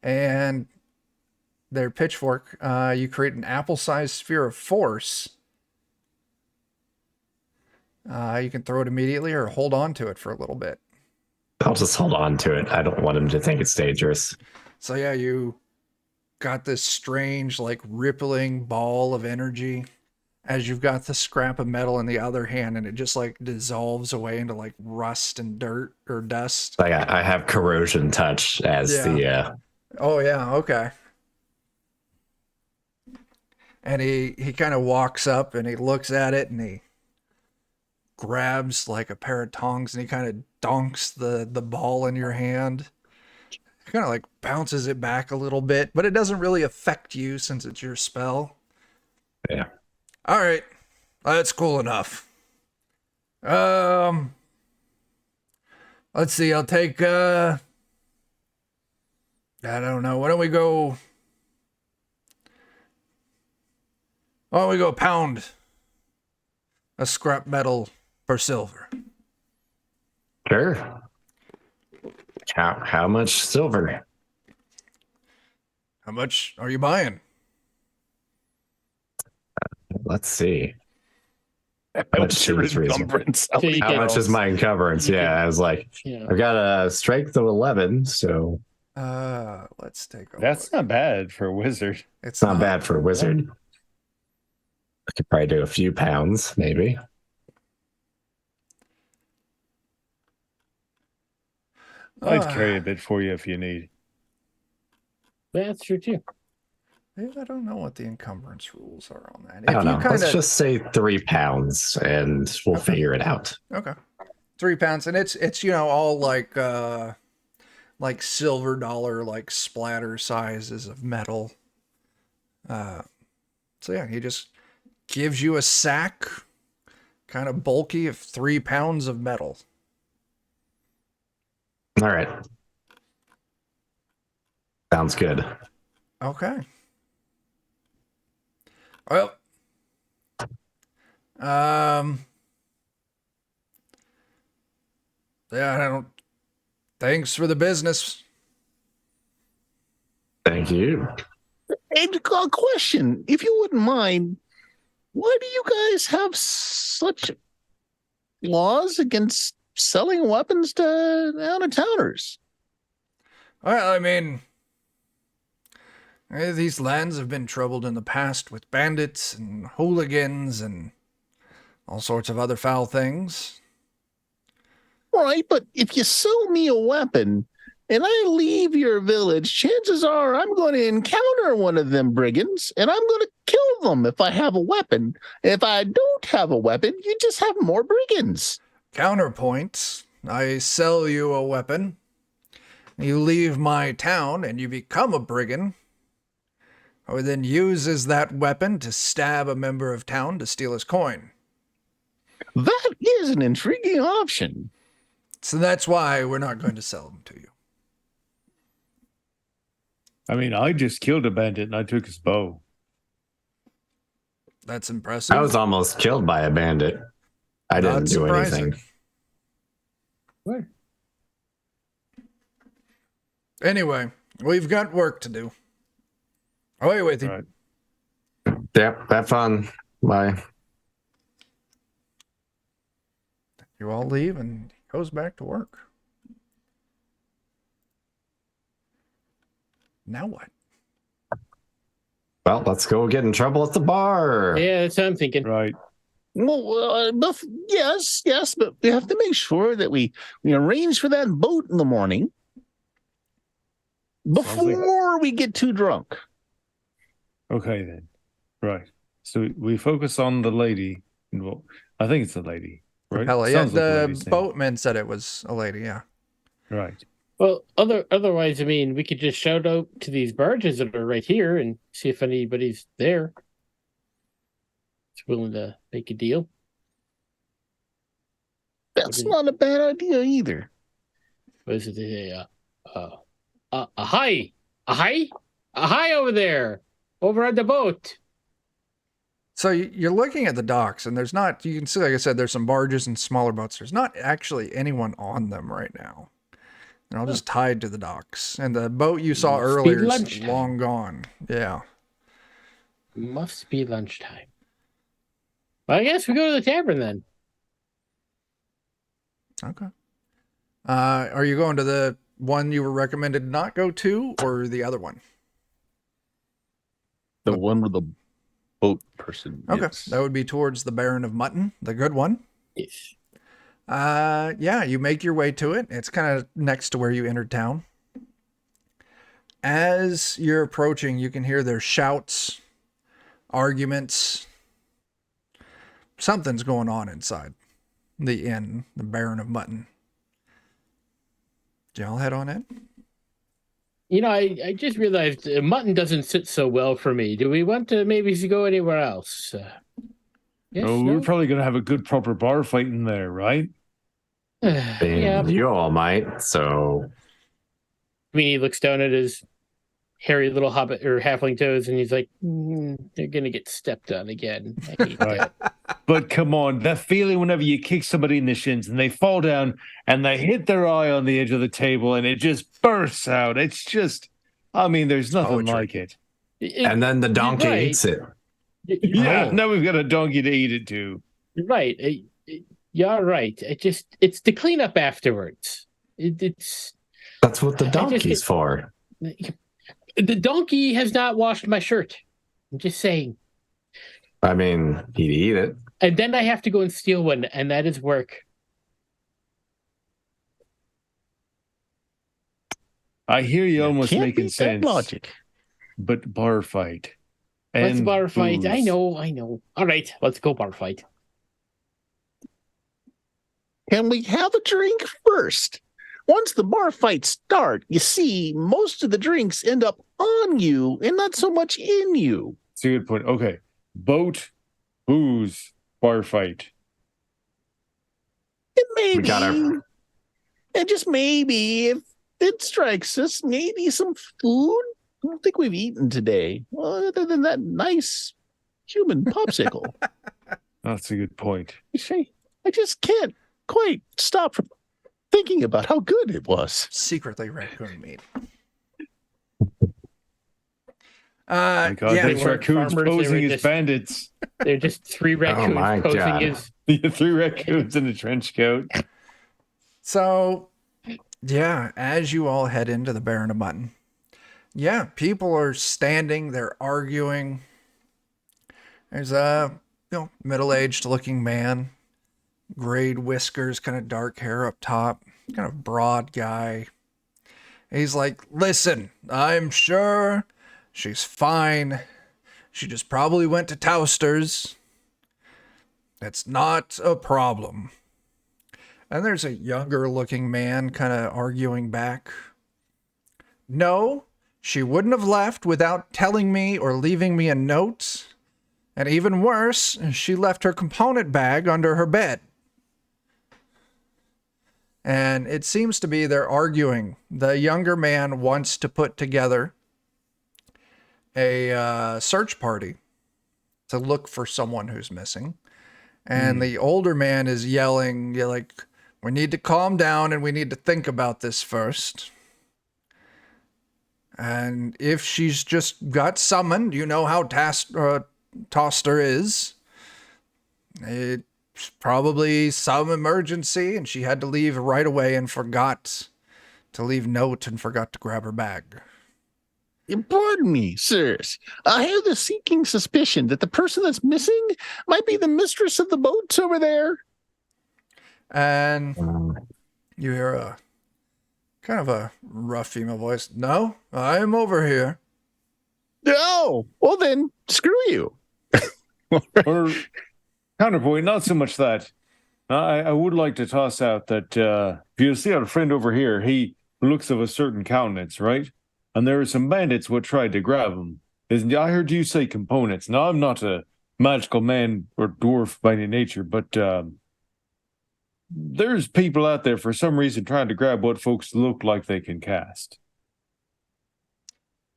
And their pitchfork, you create an apple-sized sphere of force. You can throw it immediately or hold on to it for a little bit. I'll just hold on to it. I don't want him to think it's dangerous. So yeah, you got this strange, like, rippling ball of energy as you've got the scrap of metal in the other hand, and it just like dissolves away into like rust and dirt or dust. I have corrosion touch as Oh yeah, okay. And he kind of walks up and he looks at it and he grabs like a pair of tongs and he kind of donks the ball in your hand. He kind of like bounces it back a little bit, but it doesn't really affect you since it's your spell. Yeah. All right. That's cool enough. Let's see. I'll take I don't know. Why don't we go pound a scrap metal for silver? Sure. How much silver? How much are you buying? Let's see. How much seems reasonable? So you How get, much is my encumbrance? You Yeah, can- I was like, you know, I've got a strength of 11, so Let's take a That's look. not bad for a wizard. It's Not bad for a wizard. I could probably do a few pounds, maybe. I'd carry a bit for you if you need. That's true too. I don't know what the encumbrance rules are on that. I don't know. Let's Kinda, just say 3 pounds and we'll figure it out. okay, 3 pounds, and it's all like silver dollar, like splatter sizes of metal. So yeah, he just gives you a sack, kind of bulky, of 3 pounds of metal. All right. Sounds good. Okay. Well, yeah, I don't. Thanks for the business. Thank you. And a question, if you wouldn't mind, why do you guys have such laws against selling weapons to out-of-towners? Well, I mean, these lands have been troubled in the past with bandits and hooligans and all sorts of other foul things. Right, but if you sell me a weapon and I leave your village, chances are I'm going to encounter one of them brigands and I'm going to kill them if I have a weapon. If I don't have a weapon, you just have more brigands. Counterpoint, I sell you a weapon, you leave my town and you become a brigand, who then uses that weapon to stab a member of town to steal his coin. That is an intriguing option. So that's why we're not going to sell them to you. I mean, I just killed a bandit and I took his bow. That's impressive. I was almost killed by a bandit. I didn't do anything. What? Anyway, we've got work to do. Away with you. Right. Yep, have fun. Bye. You all leave and he goes back to work. Now what? Well, let's go get in trouble at the bar. Yeah, that's what I'm thinking. Right. Well, yes, but we have to make sure that we arrange for that boat in the morning before we get too drunk. Okay, then. Right. So we focus on the lady. Well, I think it's the lady, right? Hell, yeah, Sounds like a the lady's name. boatman said it was a lady, yeah. Right. Well, otherwise, I mean, we could just shout out to these barges that are right here and see if anybody's there. It's willing to make a deal. That's not a bad idea either. What is it? A hi over there, over at the boat. So you're looking at the docks, and there's not, you can see, like I said, there's some barges and smaller boats. There's not actually anyone on them right now. They're all just tied to the docks. And the boat you saw earlier is lunchtime. long gone. Yeah. Must be lunchtime. Well, I guess we go to the tavern then. Okay. Are you going to the one you were recommended to not go to, or the other one? The one with the boat person. Okay. Yes. That would be towards the Baron of Mutton, the good one. Yes. Yeah, you make your way to it. It's kind of next to where you entered town. As you're approaching, you can hear their shouts, arguments. Something's going on inside the inn, the Baron of Mutton. Do y'all head on in? You know, I just realized mutton doesn't sit so well for me. Do we want to maybe go anywhere else? Yes, Oh, no? we're probably going to have a good proper bar fight in there, right? Yeah. You all might, so He looks down at his hairy little hobbit or halfling toes, and he's like, "They're gonna get stepped on again." I hate Right. that. But come on, that feeling whenever you kick somebody in the shins and they fall down and they hit their eye on the edge of the table and it just bursts out. It's just, I mean, there's nothing Poetry. like it. and then the donkey right. eats it. Yeah, Oh. now we've got a donkey to eat it too. You're right. You're right. It's the cleanup afterwards. It's That's what the donkey's for. The donkey has not washed my shirt. I'm just saying. I mean, he'd eat it. And then I have to go and steal one, and that is work. I hear you almost Can't making beat that sense. logic. But bar fight. Let's And bar fight. I booze. know. All right, let's go bar fight. Can we have a drink first? Once the bar fights start, you see, most of the drinks end up on you and not so much in you. That's a good point. Okay. Boat, booze, bar fight. And maybe, We got our- and just maybe, if it strikes us, maybe some food. I don't think we've eaten today, other than that nice human popsicle. That's a good point. I just can't quite stop from thinking about how good it was. Secretly raccoon meat. My God, yeah, those weren't raccoons farmers, they were posing as just- bandits. They're just three raccoons my posing God. as. The 3 raccoons in a trench coat. So, yeah, as you all head into the Baron of Mutton, yeah, people are standing, they're arguing. There's a middle-aged looking man, grayed whiskers, kind of dark hair up top, kind of broad guy. He's like, listen, I'm sure she's fine. She just probably went to Towster's. That's not a problem. And there's a younger looking man kind of arguing back. No, she wouldn't have left without telling me or leaving me a note. And even worse, she left her component bag under her bed. And it seems to be they're arguing. The younger man wants to put together a search party to look for someone who's missing. And the older man is yelling, you're like, we need to calm down and we need to think about this first. And if she's just got summoned, you know how Toster is. It's probably some emergency and she had to leave right away and forgot to leave note and forgot to grab her bag. Pardon me, sirs. I have the seeking suspicion that the person that's missing might be the mistress of the boats over there. And you hear a kind of a rough female voice. No, I am over here. Oh, well then, screw you. Or counterpoint, not so much that. I would like to toss out that if you see our friend over here, he looks of a certain countenance, right? And there are some bandits what tried to grab him. I heard you say components. Now, I'm not a magical man or dwarf by any nature, but there's people out there for some reason trying to grab what folks look like they can cast.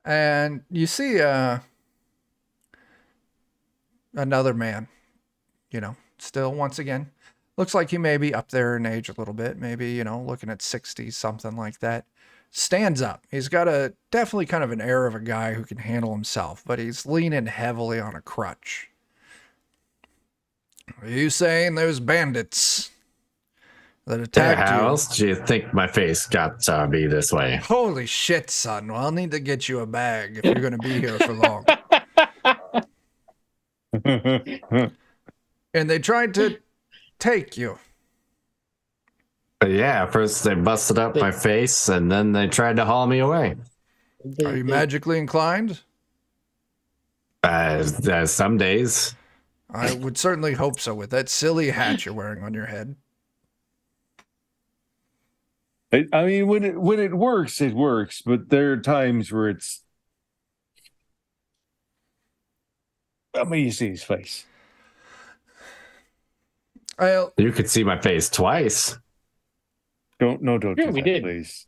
And you see another man, still once again, looks like he may be up there in age a little bit, maybe, looking at 60, something like that. Stands up. He's got definitely kind of an air of a guy who can handle himself, but he's leaning heavily on a crutch. Are you saying there's bandits that attacked How you? else do you think my face got to be this way? Holy shit, son. Well, I'll need to get you a bag if you're going to be here for long. And they tried to take you. But yeah, first they busted up my face and then they tried to haul me away. Are you magically inclined? Some days. I would certainly hope so with that silly hat you're wearing on your head. I mean, when it works, it works. But there are times where it's. I mean, you see his face. Well, You could see my face twice. Don't Yeah, do we that, did. please.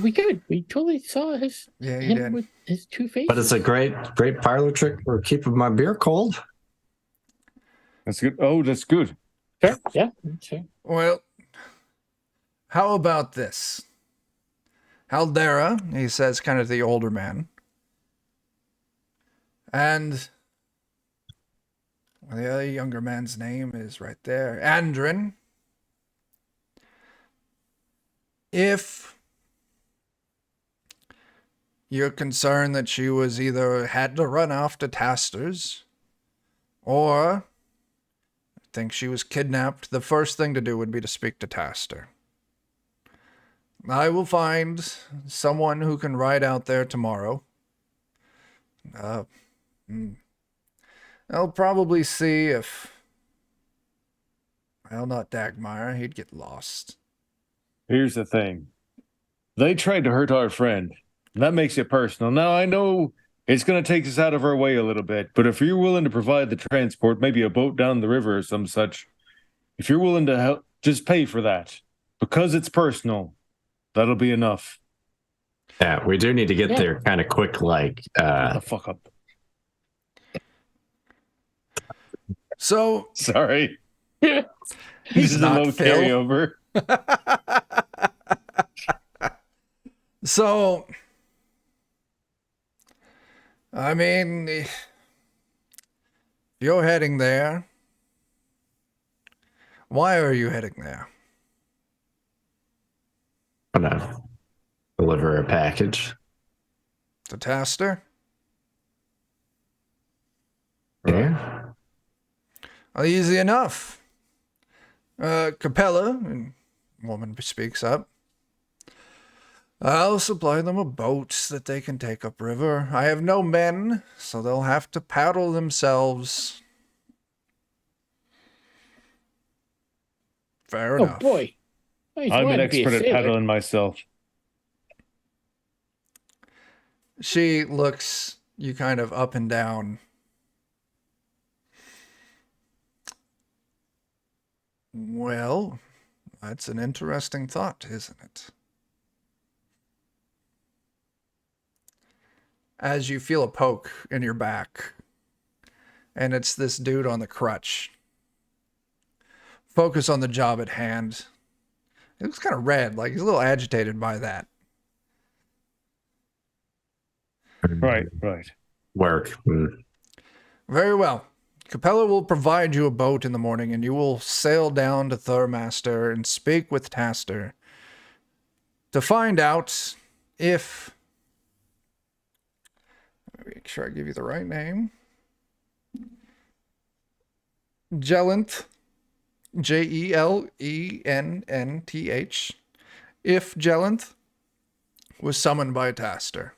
We could. We totally saw his yeah, you him did. with his two faces. But it's a great parlor trick for keeping my beer cold. That's good. Oh, that's good. Fair. Yeah, sure. Well, how about this? Haldera, he says, kind of the older man. And the other younger man's name is right there. Andrin. If you're concerned that she was either had to run off to Taster's or think she was kidnapped, the first thing to do would be to speak to Taster. I will find someone who can ride out there tomorrow. I'll probably see if... Well, not Dagmar. He'd get lost. Here's the thing. They tried to hurt our friend. That makes it personal. Now, I know it's going to take us out of our way a little bit, but if you're willing to provide the transport, maybe a boat down the river or some such, if you're willing to help, just pay for that. Because it's personal, that'll be enough. Yeah, we do need to get there kind of quick, like... Shut the fuck up. So... Sorry. He's not a low Phil. carryover. So... I mean, if you're heading there, why are you heading there? I'm gonna deliver a package. To Taster? Yeah. Well, easy enough. Capella, and woman speaks up. I'll supply them a boat that they can take upriver. I have no men, so they'll have to paddle themselves. Fair enough. Oh boy. I I'm wanted an to be a expert at sailor. paddling myself. She looks you kind of up and down. Well, that's an interesting thought, isn't it? As you feel a poke in your back, and it's this dude on the crutch. Focus on the job at hand. He looks kind of red, like he's a little agitated by that. Right. Work. Very well. Capella will provide you a boat in the morning, and you will sail down to Thurmaster and speak with Taster to find out if... Make sure I give you the right name. Jelenth. Jelenth. If Jelenth was summoned by Taster.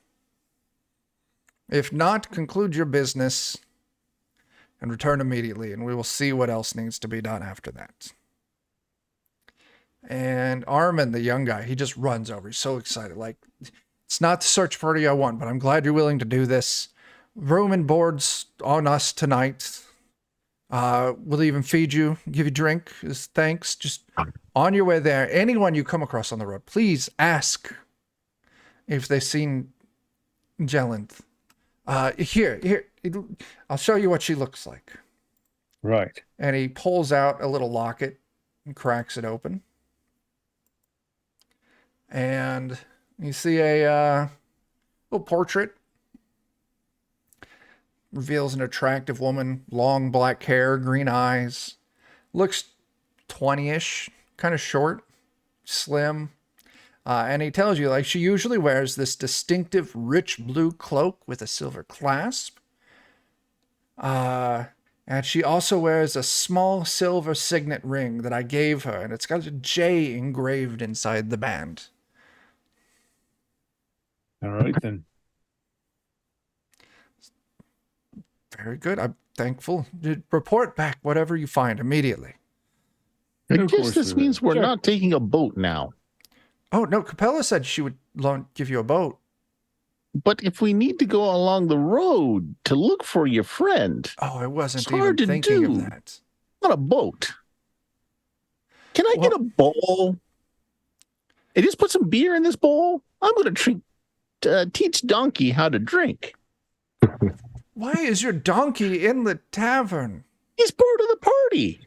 If not, conclude your business and return immediately, and we will see what else needs to be done after that. And Armin, the young guy, he just runs over. He's so excited. Like, it's not the search party I want, but I'm glad you're willing to do this. Room and board's on us tonight. We'll even feed you, give you drink as thanks. Just on your way there, anyone you come across on the road, please ask if they've seen Jelenth. Here, I'll show you what she looks like. Right. And he pulls out a little locket and cracks it open. And you see a little portrait. Reveals an attractive woman, long black hair, green eyes. Looks 20-ish, kind of short, slim. And he tells you, like, she usually wears this distinctive rich blue cloak with a silver clasp. And she also wears a small silver signet ring that I gave her, and it's got a J engraved inside the band. All right, then. Very good. I'm thankful. Report back whatever you find immediately. I Of guess course this we will. means we're Sure. not taking a boat now. Oh, no, Capella said she would give you a boat. But if we need to go along the road to look for your friend, Oh, I wasn't It's even hard to thinking do. of that. not a boat. Can I get a bowl? And just put some beer in this bowl? I'm going to teach Donkey how to drink. Why is your donkey in the tavern? He's part of the party.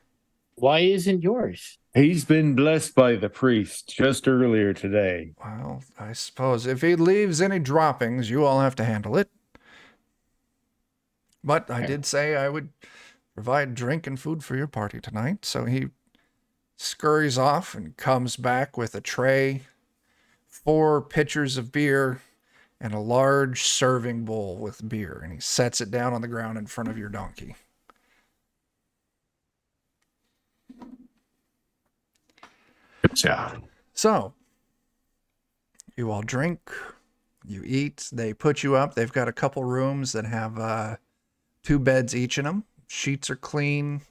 Why isn't yours? He's been blessed by the priest just earlier today. Well, I suppose if he leaves any droppings, you all have to handle it. But I did say I would provide drink and food for your party tonight. So he scurries off and comes back with a tray 4 pitchers of beer and a large serving bowl with beer, and he sets it down on the ground in front of your donkey. Good job. So, you all drink, you eat, they put you up. They've got a couple rooms that have 2 beds each in them. Sheets are clean.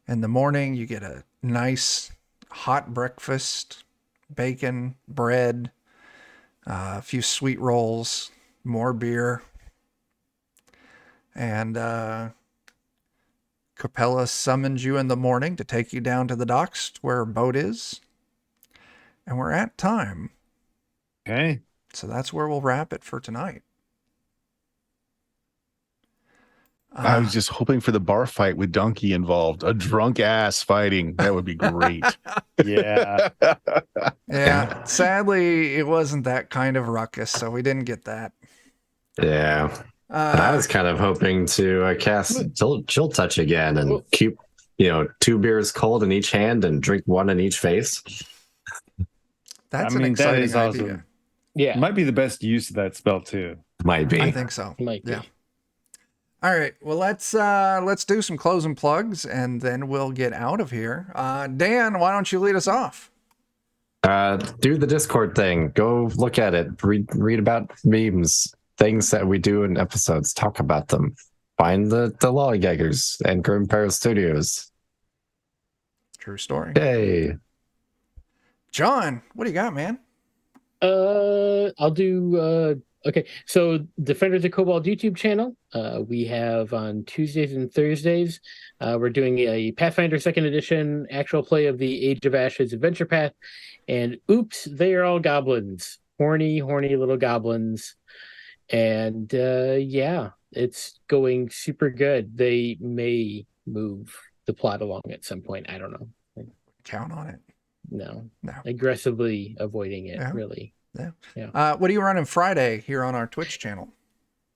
In the morning, you get a nice hot breakfast, bacon, bread, a few sweet rolls, more beer. And Capella summons you in the morning to take you down to the docks where a boat is. And we're at time. Okay. So that's where we'll wrap it for tonight. I was just hoping for the bar fight with Donkey involved. A drunk ass fighting. That would be great. Yeah. Yeah, sadly, it wasn't that kind of ruckus, so we didn't get that. Yeah. And I was kind of hoping to cast Chill Touch again and keep, 2 beers cold in each hand and drink 1 in each face. That's I mean, an exciting that is idea. awesome. Yeah, Might be the best use of that spell too. Might be. I think so. might be. Yeah. All right. Well, let's do some closing plugs, and then we'll get out of here. Dan, why don't you lead us off? Do the Discord thing. Go look at it. Read about memes, things that we do in episodes. Talk about them. Find the Lollygaggers and Grim Peril Studios. True story. Yay. John, what do you got, man? I'll do okay. So Defenders of Cobalt YouTube channel. We have on Tuesdays and Thursdays. We're doing a Pathfinder 2nd Edition actual play of the Age of Ashes Adventure Path. And oops, they are all goblins. Horny little goblins. And yeah, it's going super good. They may move the plot along at some point. I don't know. Count on it. No. No. Aggressively avoiding it, Yeah. really. Yeah. What are you running Friday here on our Twitch channel?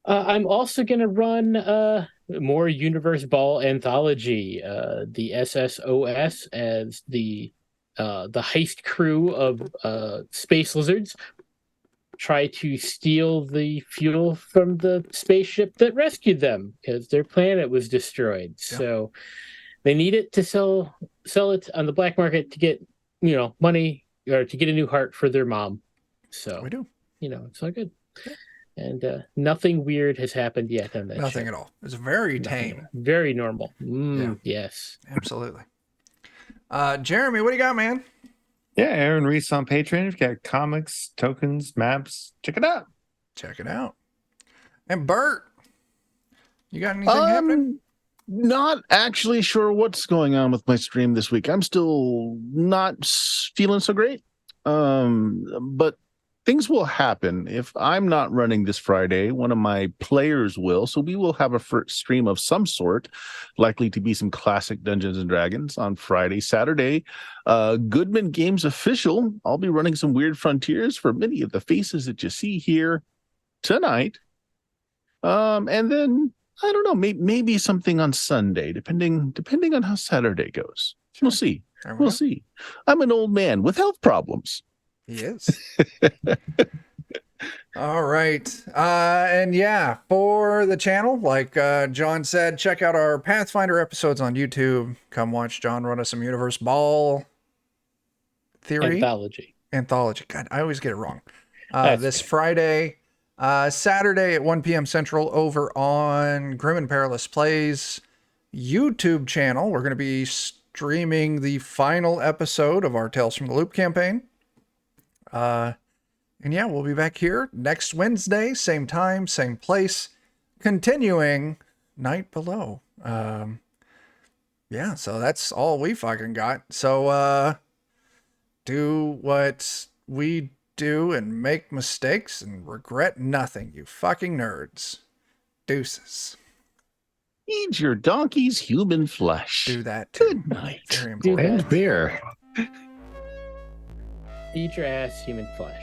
I'm also going to run more Universe Ball Anthology, the SSOS, as the heist crew of space lizards try to steal the fuel from the spaceship that rescued them because their planet was destroyed. Yeah. So they need it to sell it on the black market to get money or to get a new heart for their mom. So We do. it's all good. And nothing weird has happened yet on that Nothing show. at all. It's very Nothing. tame. Very normal. Yeah. Yes. Absolutely. Jeremy, what do you got, man? Yeah, Aaron Reese on Patreon. We've got comics, tokens, maps. Check it out. Check it out. And Bert, you got anything happening? Not actually sure what's going on with my stream this week. I'm still not feeling so great. But things will happen. If I'm not running this Friday, one of my players will. So we will have a stream of some sort, likely to be some classic Dungeons and Dragons on Friday. Saturday, Goodman Games official. I'll be running some Weird Frontiers for many of the faces that you see here tonight. And then I don't know, maybe something on Sunday, depending on how Saturday goes. We'll see. We'll see. I'm an old man with health problems. He is. All right. And yeah, for the channel, like John said, check out our Pathfinder episodes on YouTube. Come watch John run us some Universe Ball Theory. Anthology. God, I always get it wrong. This Friday, Saturday at 1 p.m. Central over on Grim and Perilous Plays YouTube channel. We're going to be streaming the final episode of our Tales from the Loop campaign. And yeah, we'll be back here next Wednesday, same time, same place, continuing Night Below. Yeah, so that's all we fucking got. So, do what we do and make mistakes and regret nothing, you fucking nerds. Deuces. Eat your donkey's human flesh. Do that too. Good night. Very important. And beer. Eat your ass, human flesh.